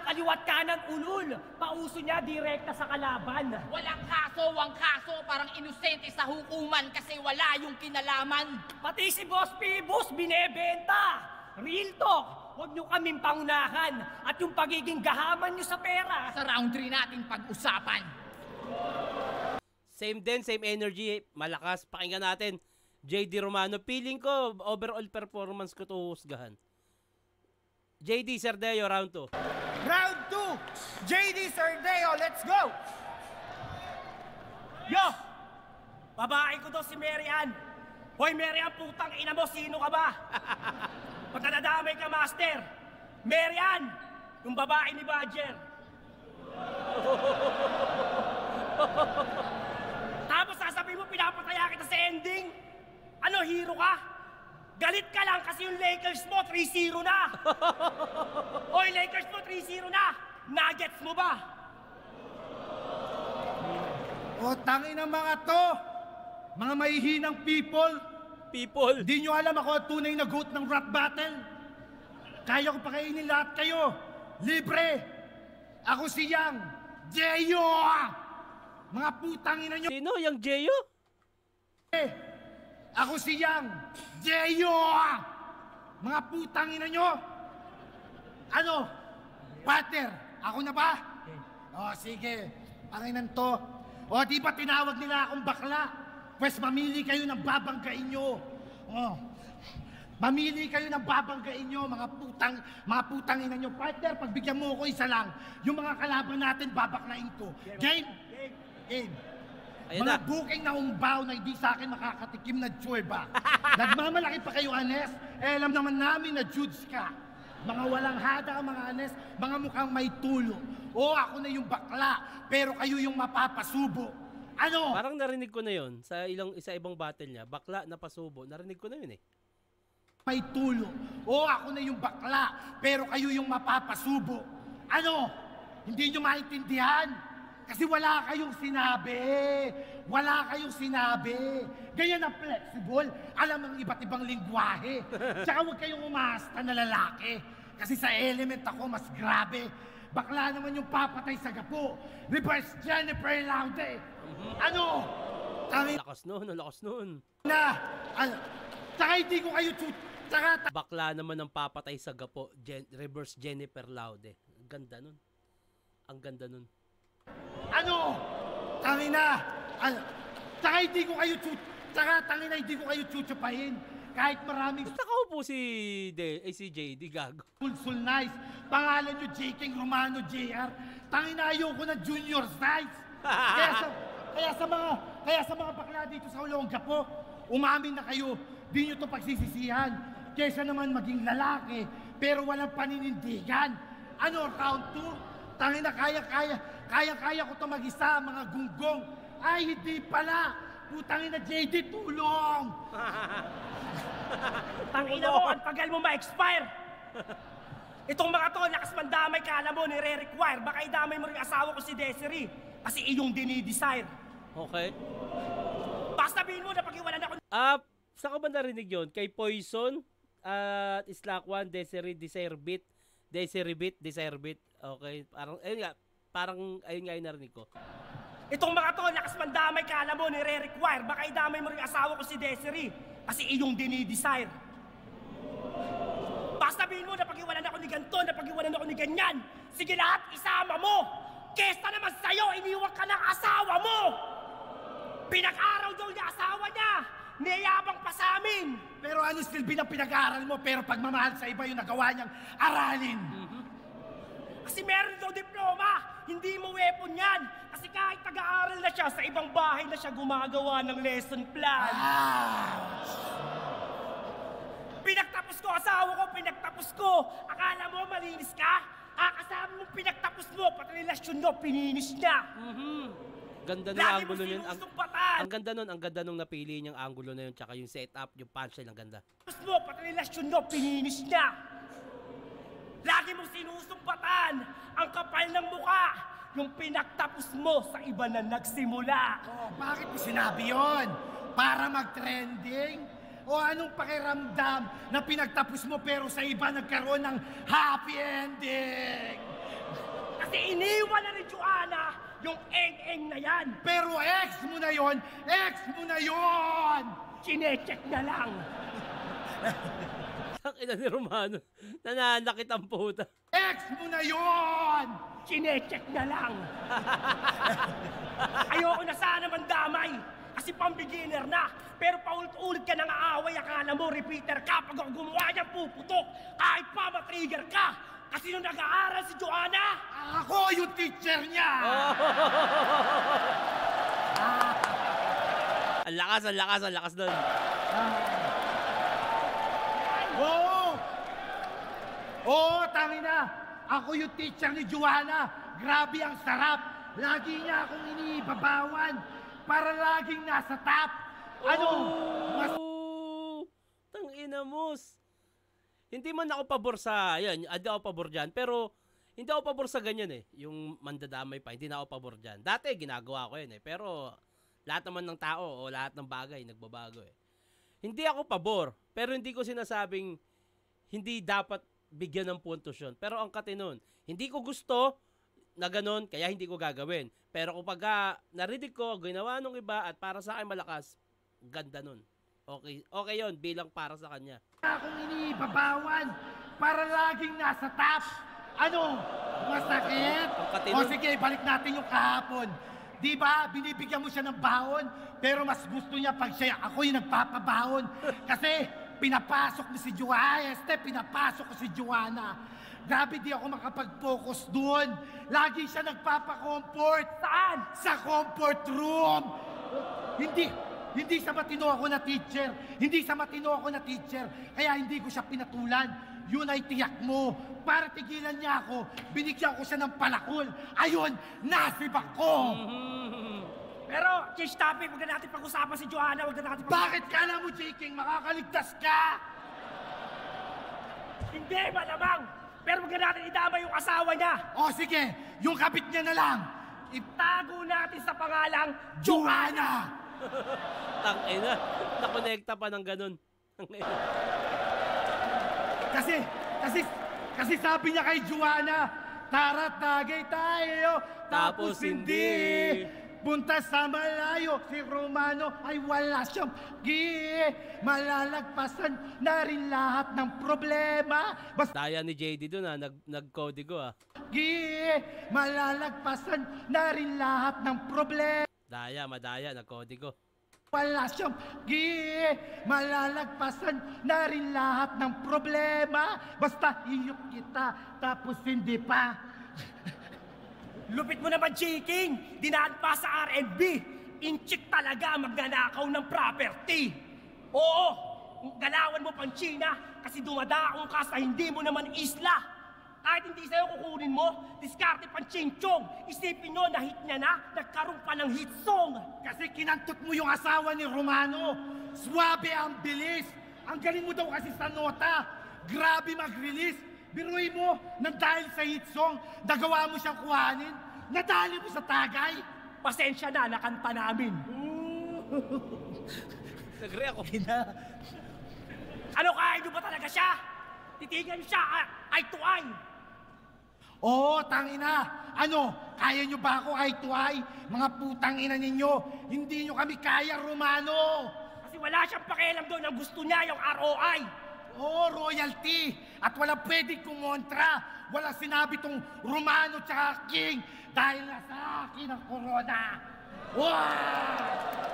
kaliwat kanan ulul. Pauso niya direkta sa kalaban. Walang kaso, parang inosente sa hukuman kasi wala yung kinalaman. Pati si Boss Pibus binebenta. Real talk, huwag niyo kaming pangunahan. At yung pagiging gahaman niyo sa pera. Sa round 3 natin pag-usapan. Same din, same energy. Malakas. Pakinggan natin. JD Romano. Feeling ko, overall performance ko to husgahan. JD Sardeo, round 2. Round 2, JD Sardeo, let's go! Yo! Babae ko to si Mary Ann. Hoy Mary Ann, putang ina mo, sino ka ba? Pagkadadamay ka, master. Mary Ann, yung babae ni Badger. Tapos sasabihin mo, pinapataya kita sa ending? Ano, hero ka? Galit ka lang kasi yung Lakers mo 3-0 na. O yung Lakers mo 3-0 na. Nuggets mo ba? O, tangin ng mga to! Mga mahihinang people! People. Di nyo alam ako ang tunay na goat ng rap battle. Kaya ko pakainin lahat kayo. Libre! Ako si Yang Jeyo! Mga putang ina nyo! Sino? Yang Jeyo? Ako si Yang Jeyo! Mga putang ina nyo! Ano? Partner, ako na ba? O sige, panginan to. O di ba tinawag nila akong bakla? Pwes mamili kayo ng babanggain nyo. O, mamili kayo ng babanggain nyo, mga putang ina nyo. Partner, pagbigyan mo ako isa lang, yung mga kalaban natin babaklain ko. Game? Game. Ayan Mga na. booking na umbaw na hindi sa akin makakatikim na tsueba. Nagmamalaki pa kayo, Anes? Eh, alam naman namin na Judes ka. Mga walang hada, mga Anes, mga mukhang may tulo. O, ako na yung bakla, pero kayo yung mapapasubo. Ano? Parang narinig ko na yon sa ibang battle niya. Bakla na pasubo. Narinig ko na yun eh. May tulo. O, ako na yung bakla, pero kayo yung mapapasubo. Ano? Hindi nyo maintindihan? Kasi wala kayong sinabi. Wala kayong sinabi. Ganyan ang flexible. Alam ang iba't ibang lingwahe. Tsaka huwag kayong umasta na lalaki. Kasi sa element ako mas grabe. Bakla naman yung papatay sa gapo. Reverse Jennifer Laude. Ano? Tangin Lakas nun, ang lakas nun. na. Ano? Tsaka hindi ko kayo tsaka Bakla naman ang papatay sa gapo. Reverse Jennifer Laude. Ang ganda nun. Ang ganda nun. ano? Tangin na. Ano? Tsaka hindi ko kayo tangin na hindi ko kayo chuchupahin. Kahit maraming Nakaupo si JD Gago. sul nice. Pangalan nyo J. King Romano Jr. Tangin na ayoko na junior size. Kaya sa mga bakla dito sa Olonga po, umamin na kayo, di nyo to pagsisisihan. Kesa naman maging lalaki, pero walang paninindigan. Ano, round 2? Tangin na kaya ko to mag-isa, mga gunggong. Ay, hindi pala. Putangin na JD, tulong! Tangina mo, ang tagal mo ma-expire. Itong mga to, lakas mandamay ka, alam mo, nire-require. Baka idamay mo rin asawa ko si Desiree. Kasi iyong dinidesire. Okay. Basta sabihin mo na pag-iwanan ako. Saan ko ba narinig yun? Kay Poison at Slack One, Desiree Bit. Okay. Ayun nga yung narinig ko. Itong mga to, lakas mandamay ka, alam mo, nire-require. Baka idamay mo rin asawa ko si Desiree. Kasi iyong dinidesire. Basta sabihin mo na pag-iwanan ako ni ganito, na pag-iwanan ako ni ganyan. Sige lahat, isama mo. Kesa naman sa'yo, iniwan ka ng asawa mo. Pinag-araw daw niya asawa niya. Niyayabang pa sa amin. Pero ano silbi ng pinag-aaral mo, pero pagmamahal sa iba yung nagawa niyang aralin. Kasi meron daw diploma. Hindi mo weapon yan. Kasi kahit taga-aaral na siya, sa ibang bahay na siya gumagawa ng lesson plan. Pinagtapos ko, asawa ko, pinagtapos ko. Akala mo malinis ka? Kasama mo pinagtapos mo, pati relasyon nyo, pininis niya. Ganda ng Lagi mo angulo yun. sinusumpatan. Ang ganda nung napili niyang angulo na yun, tsaka yung setup, yung punchline, ang ganda. Tapos mo, pati relasyon nyo, pininis niya. Lagi mo sinusumpatan. Ang kapal ng mukha. Yung pinagtapos mo sa iba na nagsimula. Oh, bakit mo sinabi yon? Para mag-trending? O anong pakiramdam na pinagtapos mo pero sa iba nagkaroon ng happy ending? Kasi iniwan na ni Joanna yung eng-eng na yan. Pero ex mo na yon! Ex mo na yon! Chinecheck na lang. Ang ina ni Romano, nananakit ang puta. Ex mo na yon! Chinecheck na lang. Ayoko na sana mandamay. Kasi pang-beginner na. Pero paulit-ulit ka nang aaway, akala mo repeater ka. Pag ako gumawa niya, puputok. Kahit pa matrigger ka. Kasi nung nag-aaral si Joanna, Ako yung teacher niya! Ang lakas doon. Oo! Oo, tangina! Ako yung teacher ni Joanna. Grabe ang sarap. Lagi niya akong iniibabawan para laging nasa top. Ano? Mas Tangina mos. Hindi man ako pabor sa, yan, hindi ako pabor dyan, pero hindi ako pabor sa ganyan eh. Yung mandadamay pa, hindi na ako pabor dyan. Dati, ginagawa ko yun eh, pero lahat naman ng tao o lahat ng bagay, nagbabago eh. Hindi ako pabor, pero hindi ko sinasabing hindi dapat bigyan ng puntos yun. Pero ang katinon, hindi ko gusto na ganun, kaya hindi ko gagawin. Pero kapag narinig ko, ginawa nung iba at para sa akin malakas, ganda nun. Okay yun, bilang para sa kanya. akong iniibabawan para laging nasa top. Ano? Masakit? Ang katino. O sige, balik natin yung kahapon. Di ba, binibigyan mo siya ng baon, pero mas gusto niya pag siya, ako yung nagpapabaon. Kasi pinapasok mo si Joanna, pinapasok ko si Joanna. Grabe, di ako makapag-focus doon. Lagi siya nagpapa-comfort. Saan? Sa comfort room. Hindi sa matino ako na teacher. Hindi sa matino ako na teacher. Kaya hindi ko siya pinatulan. Yun ay tiyak mo. Para tigilan niya ako, binigyan ko siya ng palakol. Ayun, nasibak ko. Pero, change topic, huwag na natin pag-usapan si Joanna, huwag na natin Bakit kala mo, Jiking, makakaligtas ka? Hindi, malamang! Pero huwag na natin idama yung asawa niya! O sige, yung kabit niya na lang. Itago natin sa pangalang Joanna! Tangina, nakonekta pa ng ganun. Kasi sabi niya kay Joanna, tara tagay tayo, tapos hindi. Punta sa malayo, si Romano ay wala siyang malalagpasan na rin lahat ng problema. Basta Daya ni JD dun nag-codigo malalagpasan na rin lahat ng problema. Madaya, nag-codigo. Wala siyang malalagpasan na rin lahat ng problema. Basta iyok kita, tapos hindi pa. Lupit mo naman, Jiking! Dinaan pa sa R&B! Inchik talaga ang magnanakaw ng property! Oo! Galawan mo pang China kasi dumadaong ka sa hindi mo naman isla! Kahit hindi sa'yo kukunin mo, diskarte pang Chingchong! Isipin nyo na hit niya na, nagkaroon pa ng hit song! Kasi kinantot mo yung asawa ni Romano. Swabe ang bilis. Ang galing mo daw kasi sa nota. Grabe mag-release. Biruin mo, nang dahil sa hit song, nagawa mo siyang kuhanin. Nadali mo sa tagay. Pasensya na, nakanta namin! Nag-re ako. Ano, kaya nyo ba talaga siya? Titigan niyo siya eye to eye! Oo, tangina. Ano, kaya nyo ba ako eye to eye? Mga putang ina ninyo, hindi nyo kami kaya, Romano. Kasi wala siyang pakialam doon ang gusto niya, yung ROI! Oo, royalty. At wala pwedeng kumontra. Wala sinabi tong Romano tsaka King dahil nasa akin ang corona. Wow!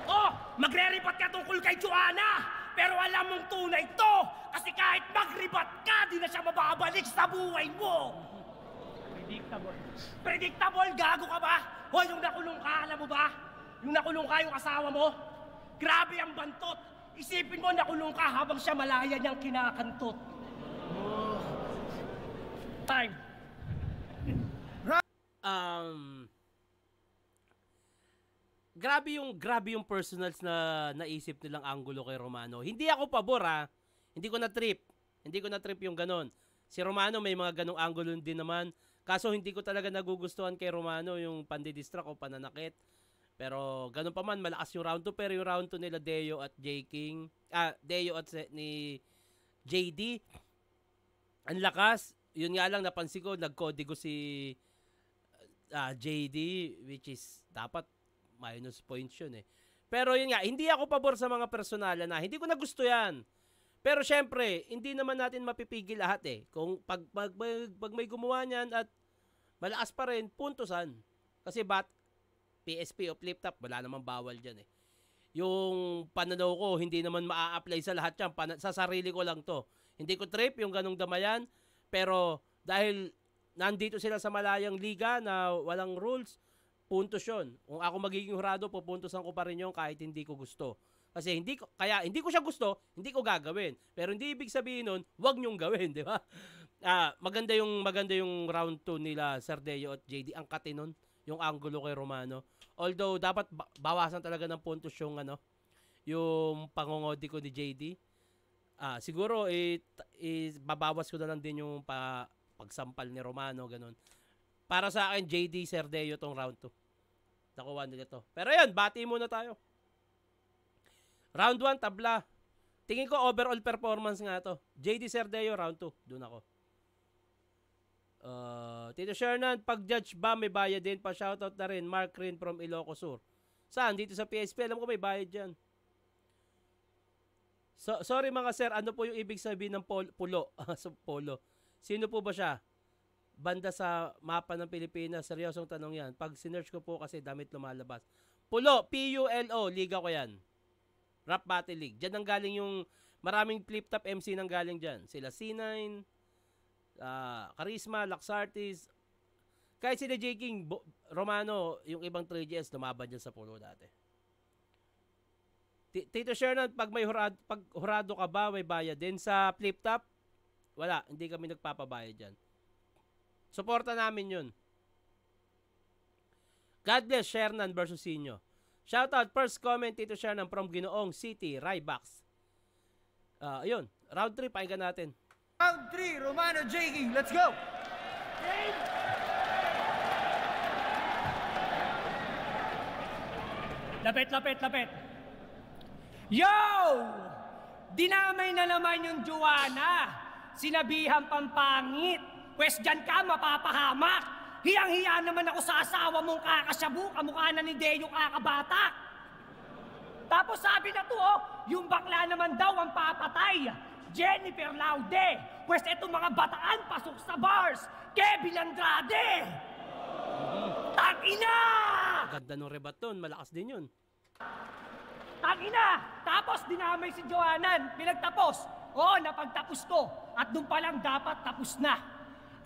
Oh, magre-ribat ka tungkol kay Joanna! Pero alam mong tunay to! Kasi kahit magribat ka, di na siya mababalik sa buhay mo! Predictable. Predictable? Gago ka ba? O, yung nakulong ka, alam mo ba? Yung nakulong ka yung asawa mo? Grabe ang bantot! Isipin mo, nakulong ka habang siya malaya niyang kinakantot. Time. Grabe yung personals na naisip nilang anggulo kay Romano. Hindi ako pabor Hindi ko na trip yung ganon. Si Romano may mga ganong anggulo din naman. Kaso hindi ko talaga nagugustuhan kay Romano yung pandidistract o pananakit. Pero ganun pa man, malakas yung round 2. Pero yung round 2 nila Deo at Deo at ni JD, ang lakas. Yun nga lang, napansin ko, nagkodigo si JD, which is dapat minus points yun eh. Pero yun nga, hindi ako pabor sa mga personalan na hindi ko na gusto yan. Pero syempre, hindi naman natin mapipigil lahat eh. Kung pag may gumawa niyan at malakas pa rin, puntosan. Kasi PSP o flip top, wala namang bawal dyan eh. Yung pananaw ko, hindi naman maa-apply sa lahat yan. Sa sarili ko lang to. Hindi ko trip yung ganong damayan. Pero dahil nandito sila sa malayang liga na walang rules, puntos yun. Kung ako magiging hurado, pupuntosan ko pa rin yun kahit hindi ko gusto. Kasi hindi ko siya gusto, hindi ko gagawin. Pero hindi ibig sabihin nun, wag nyong gawin, di ba? Maganda yung round 2 nila, Sir Deo at JD. Ang katinon. yung angulo kay Romano. Although dapat bawasan talaga ng puntos yung yung pangongodi ko ni JD. Siguro babawas ko na lang din yung pagsampal ni Romano, ganun. Para sa akin, JD Cerdeo tong round 2. Nakuha nila to. Pero yan, bati muna tayo. Round 1, tabla. Tingin ko overall performance nga to. JD Cerdeo, round 2. Doon ako. Tito Shernan, pag-judge ba may bayad din? Pa-shoutout na rin. Mark Rin from Ilocos Sur. Saan? Dito sa PSP. Alam ko may bayad dyan. Sorry mga sir, ano po yung ibig sabihin ng pulo? Polo. Sino po ba siya? Banda sa mapa ng Pilipinas. Seryosong tanong yan. Pag sinearch ko po kasi damit lumalabas. Pulo, P-U-L-O. Liga ko yan. Rap Battle League. Diyan ang galing yung maraming flip-top MC nang galing dyan. Sila C9, Charisma, Laxartis. Kahit sila J. King, Romano, yung ibang 3GS lumaban dyan sa pulo dati. Tito Shernan, pag hurado ka ba, may bayad din sa flip-top? Wala, hindi kami nagpapabayad dyan. Suporta namin yun. God bless, Shernan versus Sinyo. Shoutout, first comment, Tito Shernan from Ginoong City, Rybox. Ayun, round 3, pakinggan natin. Round 3, Romano J. King, let's go! Lapit. Yo! Dinamay na naman yung Joanna. Sinabihan pampangit. Pwes dyan ka, mapapahamak. Hiyang-hiya naman ako sa asawa mong kakasyabu, kamukha na ni Deo kakabatak. Tapos sabi na to, yung bakla naman daw ang papatay. Jennifer Laude. Pwes etong mga bataan pasok sa bars. Kevin Andrade. Tangina! Ganda nung rebaton, malakas din yun. Tangina! Tapos dinamay si Joanan, pinagtapos. Napagtapos ko. At doon pa lang dapat tapos na.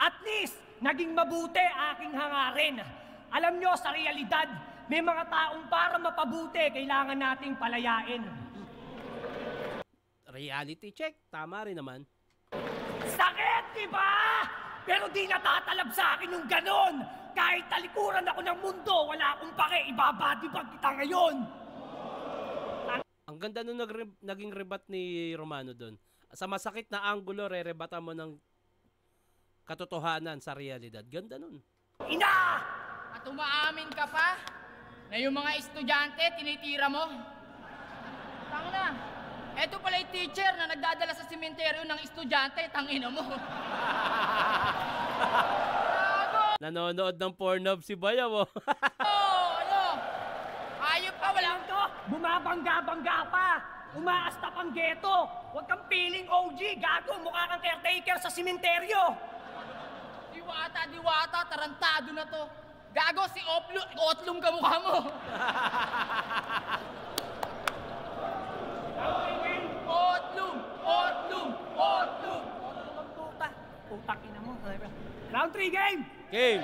At least, naging mabuti aking hangarin. Alam nyo, sa realidad, may mga taong para mapabuti, kailangan nating palayain. Reality check, tama rin naman. Sakit, di ba? Pero di natatalab sa akin yung ganon. Kahit talikuran ako ng mundo, wala akong pake, ibabadibag kita ngayon. Ang ganda nung naging rebat ni Romano doon. Sa masakit na angulo, re-rebatan mo ng katotohanan sa realidad. Ganda nun. Ina! At umaamin ka pa na yung mga estudyante tinitira mo? Tama na. Eto pala yung teacher na nagdadala sa sementeryo ng estudyante, tangina mo. Nanonood ng Pornhub si Bayaw. Ayop pa, wala to. Bumabangga-bangga pa. Umaasta pang geto. Huwag kang feeling OG, gago. Mukha kang caretaker sa sementeryo. Diwata, tarantado na to. Gago, si Otlum kamukha mo. Otlum. Putak ina mo. Round 3 game. Game.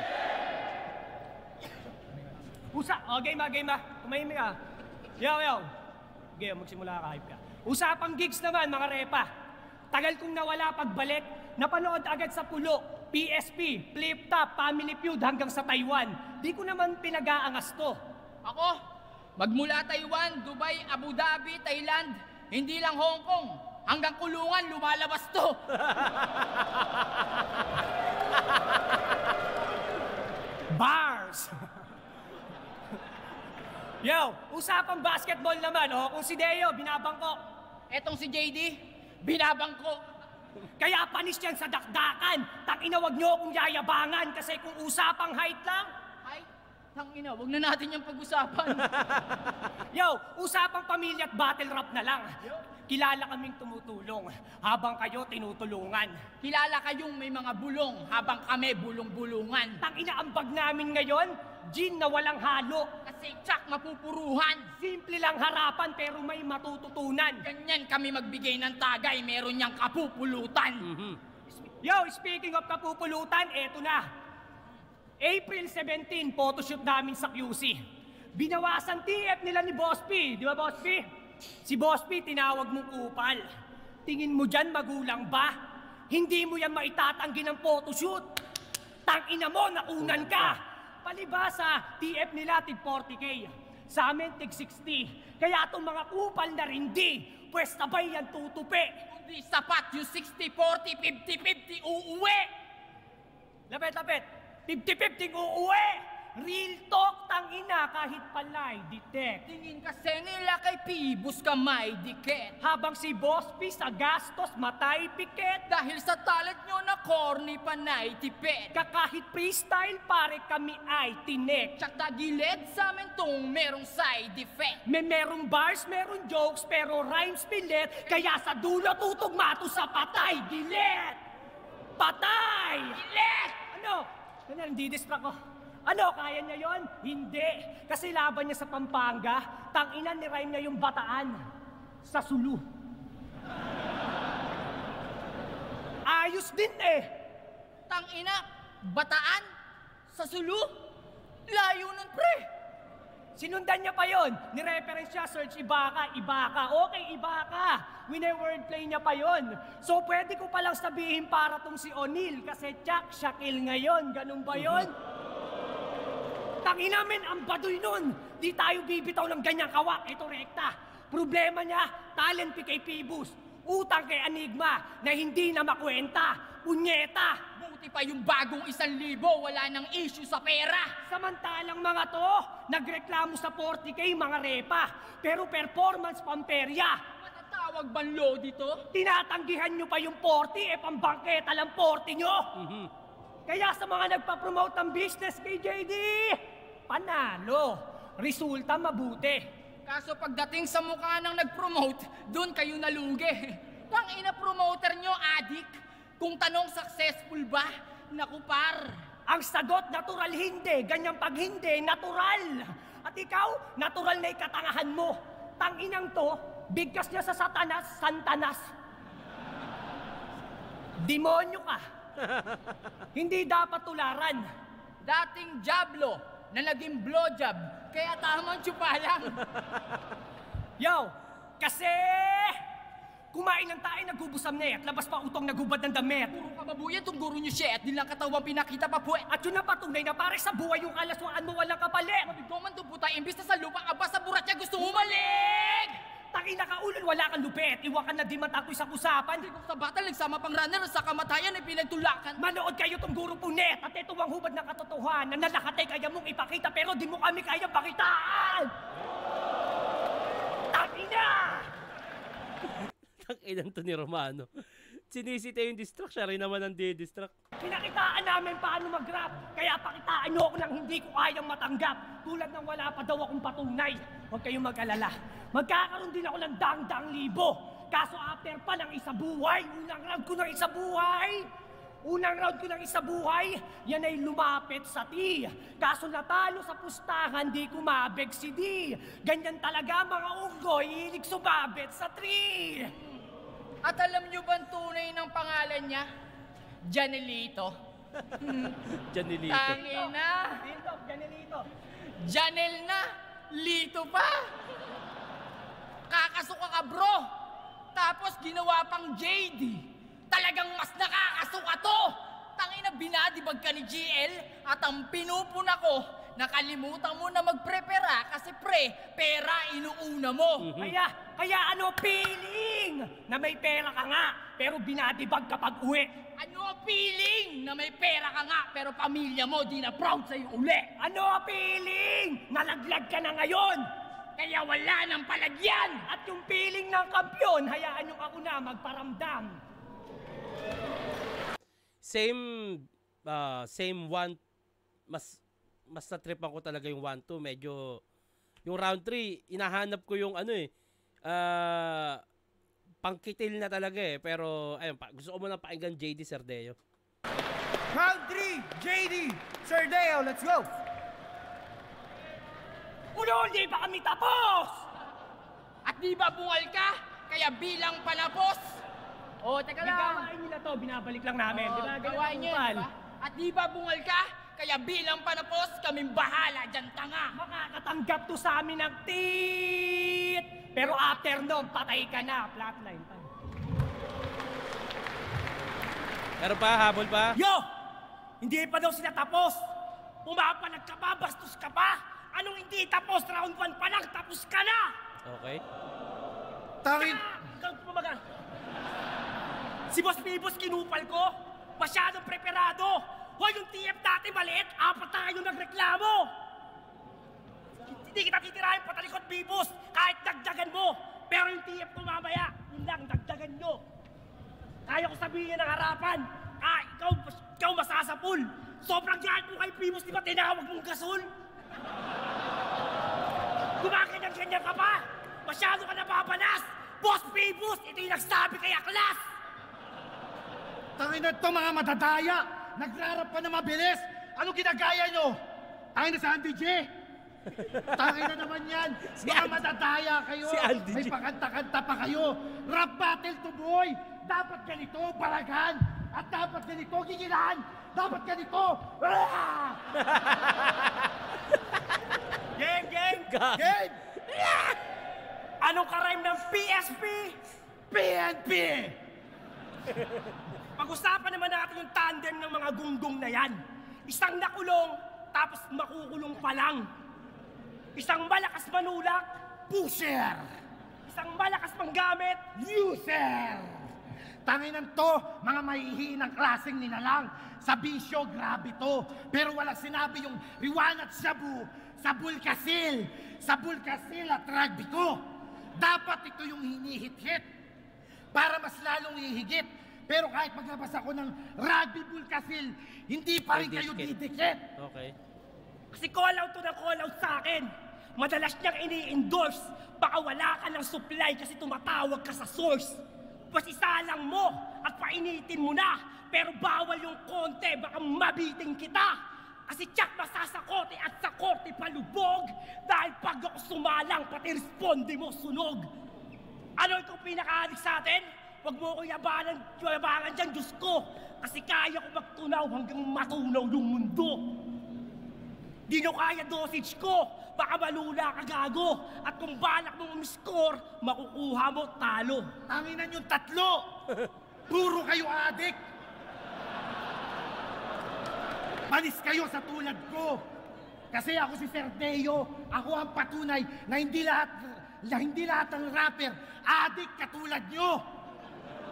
Usa. Game ah. Tumahimik ka. Yo. Game, magsimula ka, hype ka. Usapang gigs naman, mga repa. Tagal kong nawala pagbalik. Napanood agad sa Pulo, PSP, Flip Top, Family Feud hanggang sa Taiwan. Di ko naman pinag-aangas to. Ako, magmula Taiwan, Dubai, Abu Dhabi, Thailand, hindi lang Hong Kong. Hanggang kulungan, lumalabas to. Bars! Yo, usapang basketball naman, kung si Deo, binabangko. Etong si JD, binabangko. Kaya panis yan sa dakdakan. Tangina, wag nyo akong yayabangan kasi kung usapang height lang. Ay, tangina, wag na natin yung pag-usapan. Yo, usapang pamilya at battle rap na lang. Kilala kaming tumutulong habang kayo tinutulungan. Kilala kayong may mga bulong habang kami bulong-bulungan. Tangina, ang bag namin ngayon, gin na walang halo. Kasi tsak mapupuruhan. Simple lang harapan pero may matututunan. Ganyan kami magbigay ng tagay, meron niyang kapupulutan. Yo, speaking of kapupulutan, eto na. April 17, photoshoot namin sa QC. Binawasan TF nila ni Boss P. Di ba, Boss P? Si Boss P, tinawag mong kupal. Tingin mo dyan, magulang ba? Hindi mo yan maitatanggi ng photoshoot. Tangina mo, nakunan ka. Palibasa, TF nila tig 40K. Sa amin tig 60. Kaya itong mga kupal na rindi, pwes sabay yan tutupi. Hindi sapat yung 60, 40, 50, 50, uuwi! Lapit. 50-50 uuwi. Real talk, tangina, kahit palay, detect. Tingin kasi nila kay Pibus ka may dikit. Habang si Boss P sa gastos, matay piket. Dahil sa talent nyo na corny panay tipid. Kahit freestyle, pare kami ay tinek. Tsak tagilid sa amin tong merong side effect. Merong bars, meron jokes, pero rhymes pilit. Kaya sa dulo tutugma to sa patay, gilet. Patay! Gilet! Ano? Hindi distract ko. Ano, kaya niya yon? Hindi. Kasi laban niya sa Pampanga, tangina ni rhyme niya yung Bataan sa Sulu. Ayos din eh. Tangina, Bataan? Sa Sulu? Layo nun, pre! Sinundan niya pa yon. Ni-reference siya, search Ibaka. Okay, Ibaka. Wine-wordplay niya pa yon. So pwede ko palang sabihin para tong si O'Neal kasi Chuck Shaquille ngayon. Ganun ba yon? Tangina men, ang baduy nun. Di tayo bibitaw ng ganyang kawak. Ito rekta. Problema niya, talent kay Pibus. Utang kay Enigma na hindi na makwenta. Punyeta. Buti pa yung bagong 1,000, wala nang issue sa pera. Samantalang mga to, nagreklamo sa 40K mga repa. Pero performance pamperya. Matatawag bang lodi to? Tinatanggihan nyo pa yung 40, pambangketa lang 40 nyo. Kaya sa mga nagpa-promote ng business kay JD, panalo. Resulta mabuti. Kaso pagdating sa mukha ng nag-promote, doon kayo nalugi. Tangina promoter nyo, adik. Kung tanong successful ba, naku par. Ang sagot, natural hindi. Ganyan pag hindi, natural. At ikaw, natural na ikatangahan mo. Tanginang to, bigkas niya sa Satanas, Santanas. Demonyo ka. Hindi dapat tularan. Dating jablo na naging blowjob, kaya tamang tsupa lang. Yo, kasi kumain ng tayo nagubusam net, labas pa utong nagubad ng damit. Puro kababuyan tong guro nyo siya at nilang katawang pinakita pa puwet. At yun ang patunay na pare sa buhay yung kalaswaan mo walang kapalit. Mabigaw man itong puta, imbis na sa lupa, aba sa burat niya gusto humalig! Tangina ka ulol, wala kang lupet. Iwan ka na di matako sa usapan. Hindi ko sa battle, nagsama pang runner sa kamatayan ay pinagtulakan. Manood kayo tong guro po net. At ito ang hubad ng katotohanan na nakatay kaya mong ipakita pero di mo kami kaya pakitaan. Tangina! Takinan to ni Romano. Sinisita yung distract, siya rin naman ang di-distract. Pinakitaan namin paano mag-rap. Kaya pakitaan nyo ako nang hindi ko kayang matanggap. Tulad ng wala pa daw akong patunay. Huwag kayong mag-alala. Magkakaroon din ako ng dang-dang libo. Kaso after pa ng isa buhay, unang round ko ng isa buhay, yan ay lumapit sa T. Kaso natalo sa pustahan, di kumabeg si D. Ganyan talaga mga unggoy, hilig sumabit sa tree. At alam nyo ba ang tunay ng pangalan niya? Janelito. Janelito. Tangina. Janelito. Janel na. Lito pa. Kakasuka ka bro. Tapos ginawa pang JD. Talagang mas nakakasuka to. Tangina binadibag ka ni GL at ang pinupuna ko, nakalimutan mo na magprepara kasi pre, pera inuuna mo. Kaya ano feeling na may pera ka nga pero binadibag kapag uwi? Ano ang feeling na may pera ka nga pero pamilya mo di na proud sa'yo uli? Ano feeling? Nalaglag ka na ngayon! Kaya wala nang palagyan! At yung feeling ng kampyon, hayaan yung ako na magparamdam. Same one, mas natripan ko talaga yung 1-2. Medyo, yung round 3, inahanap ko yung pangkitil na talaga eh. Pero, ayun, gusto ko muna pakinggan JD Sardeo. Round 3, JD Sardeo, let's go! Hindi pa kami tapos! At di ba bungal ka? Kaya bilang panapos? O, teka lang. Gawain nila to, binabalik lang namin. Oo, Diba? gawain nyo, di ba? At di ba bungal ka? Kaya bilang panapos, kaming bahala dyan, tanga. Makakatanggap to sa amin ng tit! Pero after nun, patay ka na. Flatline pa. Pero pa, habol pa? Yo! Hindi pa daw sila tapos! Pumapalag ka pa, bastos ka pa. Anong hindi tapos? Round 1 pa lang, tapos ka na. Okay. Tangin! Ikaw pumaga. Si Boss Pibos kinupal ko. Masyadong preparado. Hoy, yung TF dati maliit, 4 na kayo nagreklamo. Hindi kita titirahin patalikot, Pibos, kahit dagdagan mo. Pero yung TF ko mamaya, yun lang, dagdagan nyo. Kaya ko sabihin ng harapan, ikaw masasapul. Sobrang galit mo kay Pibos, di ba tinawag mong gasol? Gumaganyan-ganyan ka pa. Masyado ka nababanas. Boss Pibos, ito yung nagsabi kay Aklas. Tangin na to mga madadaya! Nagrarap pa na mabilis! Anong ginagaya nyo? Tangin na si Andy J! Tangin na naman yan! Mga madadaya kayo! Si Andy May J. pakanta-kanta pa kayo! Rap battle to boy! Dapat ganito, balagan! At dapat ganito, gigilan! Dapat ganito! Ah! Game, game! Game! Anong karime ng PSP? PNP! Pag-usapan naman natin yung tandem ng mga gunggong na yan. Isang nakulong, tapos makukulong pa lang. Isang malakas manulak, Pusher! isang malakas manggamit. User! Tanginan to, mga mahihinang klaseng ninalang. Sa bisyo, grabe to. Pero walang sinabi yung Riwan at Shabu sa Bulkasil. Sa Bulkasil at rugby ko. Dapat ito yung hinihit-hit para mas lalong hihigit. Pero kahit maglabas ako ng rugby Bulkasil, hindi pa rin kayo didikit. Okay. Kasi call out to ng call out sa akin. Madalas niyang ini-endorse. Baka wala ka ng supply kasi tumatawag ka sa source. Pasisalang mo at painitin mo na. Pero bawal yung konti, baka mabiting kita. Kasi tsak masasakote at sa korte palubog. Dahil pag ako sumalang, pati responde mo sunog. Ano itong pinaka-adik sa atin? Huwag mo ko yabangan dyan, Diyos ko. Kasi kaya ko magtunaw hanggang matunaw yung mundo. Di nyo kaya dosage ko, baka malula ka gago. At kung balak mong umiscore, makukuha mo talo. Tanginan yung tatlo! Puro kayo adik! Manis kayo sa tulad ko! Kasi ako si Sir Deo, ako ang patunay na hindi lahat ng rapper adik katulad nyo!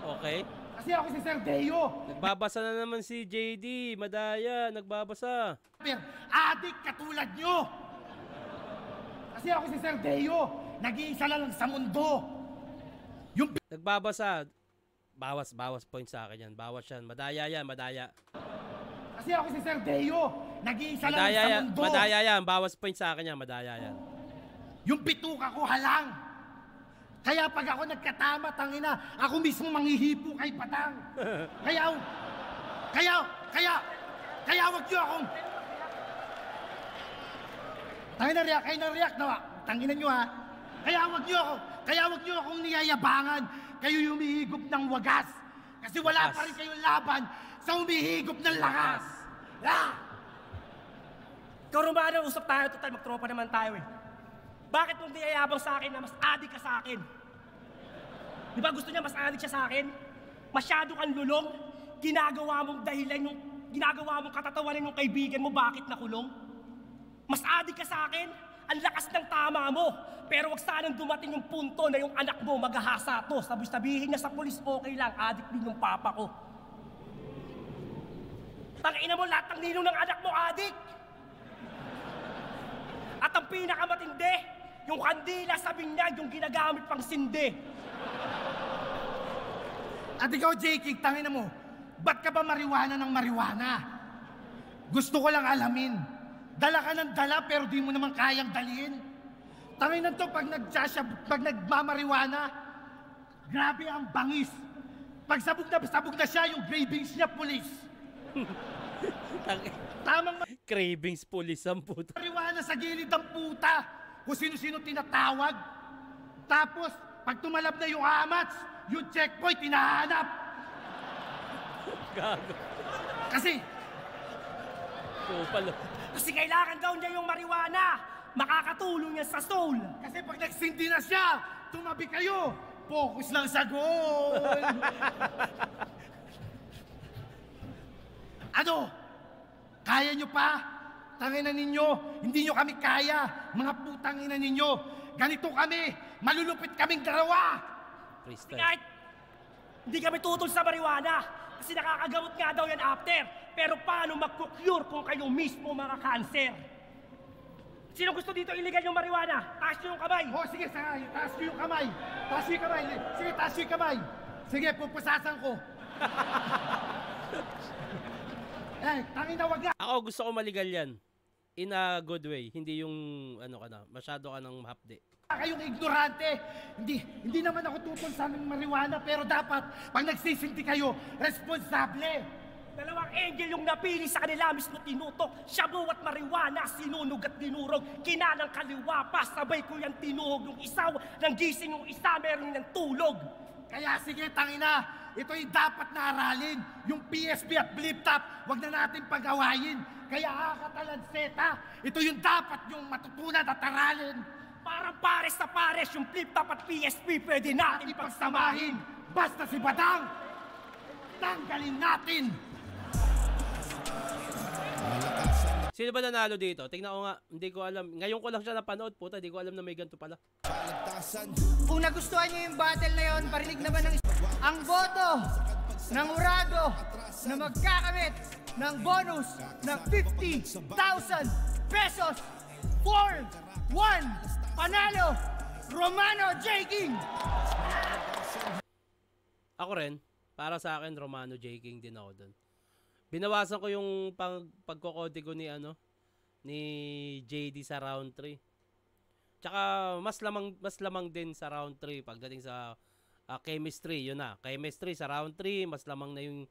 Okay. Kasi ako si Sir Deo, Nagbabasa na naman si JD. Madaya, nagbabasa. rapper adik katulad nyo! Kasi ako si Sir Deo, nag-iisa lang sa mundo! Yung Nagbabasa. Bawas points sa akin yan. Bawas yan. Madaya yan, madaya. Kasi ako si Sir Deo, nag-iisa lang Madaya sa yan, mundo! madaya yan. Bawas points sa akin yan, madaya yan. Yung bituka ko halang. Kaya pag ako nagkatama, tangina, ako mismo manghihipo kay Patang. Kaya wag niyo akong... Tangina, kayo na react na, tanginan niyo ha. Kaya wag niyo akong niyayabangan. Kayo humihigop ng wagas. Kasi wala pa rin kayong laban sa humihigop ng lakas. Ikaw Romano, usap tayo, total magtropa naman tayo eh. Bakit mong niyayabang sa akin na mas adik ka sa akin? Di ba gusto niya mas adik siya sa akin? Masyado kang lulong, ginagawa mong dahilan yung ginagawa mong katatawanan yung kaibigan mo, bakit nakulong? Mas adik ka sa akin, ang lakas ng tama mo. Pero wag sanang dumating yung punto na yung anak mo maghahasa to. Sabihin niya sa pulis, okay lang, adik din yung papa ko. Tangina mo, lahat ng ninong ng anak mo, adik! At ang pinakamatindi, yung kandila sa binyag, yung ginagamit pang sindi. At ikaw, J-King, tangina mo, ba't ka ba mariwana ng mariwana? Gusto ko lang alamin. Dala ka ng dala pero di mo naman kayang dalhin. Tangina to, pag nagmamariwana, grabe ang bangis. Pag sabog na siya, yung cravings niya, pulis. Tamang Cravings police ang puto. mariwana sa gilid ng puta. Kung sino-sino tinatawag. Tapos, pag tumalab na yung amats, yung checkpoint, tinahanap. Gago. Kasi, Kupal. Kasi kailangan daw niya yung mariwana. Makakatulong niya sa soul. kasi pag nagsindi na siya, tumabi kayo. Focus lang sa goal. Ano? Kaya nyo pa? Tangina ninyo, hindi nyo kami kaya. Mga putang ina ninyo. Ganito kami. Malulupit kaming dalawa. Freestyle. Kahit hindi kami tutol sa marijuana kasi nakakagamot nga daw yan after. Pero paano magkukure kung kayo mismo mga cancer? Sino gusto dito illegal yung marijuana? Taas nyo yung kamay. Oh, sige, taas ko yung kamay. Taas ko yung kamay. Sige, taas ko yung kamay. Sige, pupusasan ko. Tangina, wag na. Ako gusto ko maligal yan. In a good way. Hindi yung ano ka na, masyado ka ng mahapde. Kayong ignorante. Hindi naman ako tutol sa marijuana, pero dapat, pag nagsisinti kayo, responsable. Dalawang angel yung napili sa kanila mismo tinutok. Shabu at marijuana, sinunog at dinurog. Kinanang kaliwa pa, sabay ko yan tinuhog ng isaw. Nang gising yung isa, meron ng tulog. Kaya sige, tangina, ito'y dapat na aralin. Yung PSP at Flip Top, wag na natin pag-awayin. Kaya kakatalanseta, ito yung dapat yung matutunan at aralin. Parang pares na pares yung flip top at PSP pwede natin Ipagsamahin, basta si Badang, tanggalin natin. Sino ba nanalo dito? Tingnan ko nga, hindi ko alam. Ngayon ko lang siya napanood, puta, hindi ko alam na may ganito pala. Kung nagustuhan niyo yung battle na yon, parinig naman ng ang boto ng Urado na magkakamit ng bonus ng 50,000 pesos for 1 panalo Romano J. King. Ako rin, para sa akin, Romano J. King din ako doon. Binawasan ko yung pagkokodigo ni ni JD sa round 3. Tsaka mas lamang din sa round 3 pagdating sa chemistry, yun na. Chemistry sa round 3, mas lamang na yung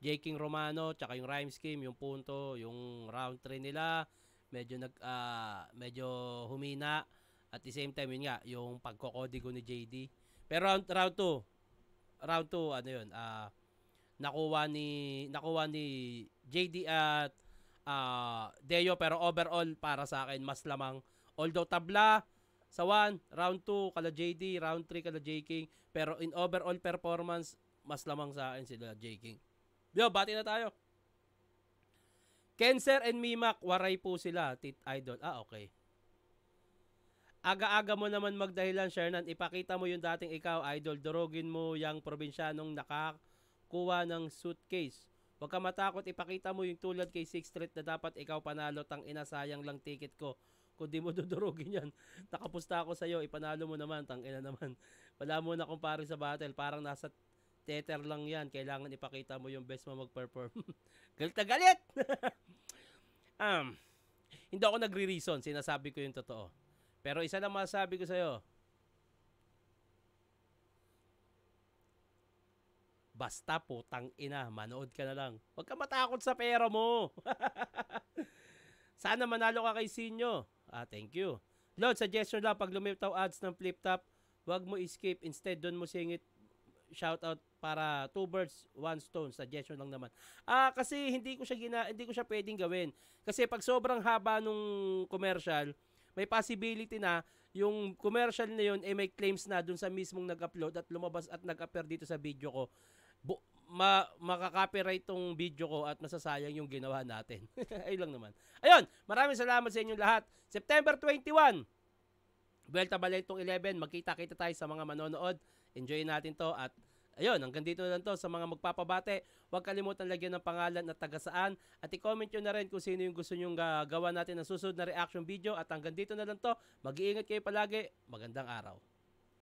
J. King Romano, tsaka yung rhyme scheme, yung punto, yung round 3 nila, medyo humina. At the same time, yun nga, yung pagkokodigo ni JD. Pero round 2, ano yun, nakuha ni JD at Deo, pero overall para sa akin mas lamang. Although tabla sa 1, round 2 kala JD, round 3 kala J. King, pero in overall performance mas lamang sa akin sila J. King. Yo, bati na tayo. Cancer and Mimak, waray po sila, Tit Idol. Okay. Aga-aga mo naman magdahilan, Shernan. Ipakita mo yung dating ikaw, Idol. Durugin mo yung probinsyanong kuha ng suitcase. Huwag ka matakot, ipakita mo yung tulad kay 6th Street na dapat ikaw panalo, tang ina, sayang lang ticket ko. Kung di mo dudurugin yan, nakapusta ako sa'yo, ipanalo mo naman, tang ina naman. Wala mo na kumpare sa battle, parang nasa tether lang yan, kailangan ipakita mo yung best mo mag-perform. Galit na galit! Hindi ako nagre-reason, sinasabi ko yung totoo. Pero isa lang masasabi ko sa'yo, basta putang ina, manood ka na lang. Huwag ka matakot sa pera mo. Sana manalo ka kay Sinyo. Thank you. Lord, suggestion lang, pag lumitaw ads ng flip top, huwag mo escape. Instead, doon mo singit shoutout para 2 birds, 1 stone. Suggestion lang naman. Kasi hindi ko siya pwedeng gawin. Kasi pag sobrang haba nung commercial, may possibility na yung commercial na yun may claims na dun sa mismong nag-upload at lumabas at nag-appear dito sa video ko. Makaka-copyright tong video ko at masasayang yung ginawa natin. Ayun lang naman. Ayun, maraming salamat sa inyong lahat. September 21, Vuelta Balentong 11, magkita-kita tayo sa mga manonood. Enjoy natin to at ayun, hanggang dito na lang to sa mga magpapabate. Huwag kalimutan lagyan ng pangalan at taga saan. At i-comment nyo na rin kung sino yung gusto nyong gawa natin ng susunod na reaction video. At hanggang dito na lang to. Mag-iingat kayo palagi. Magandang araw.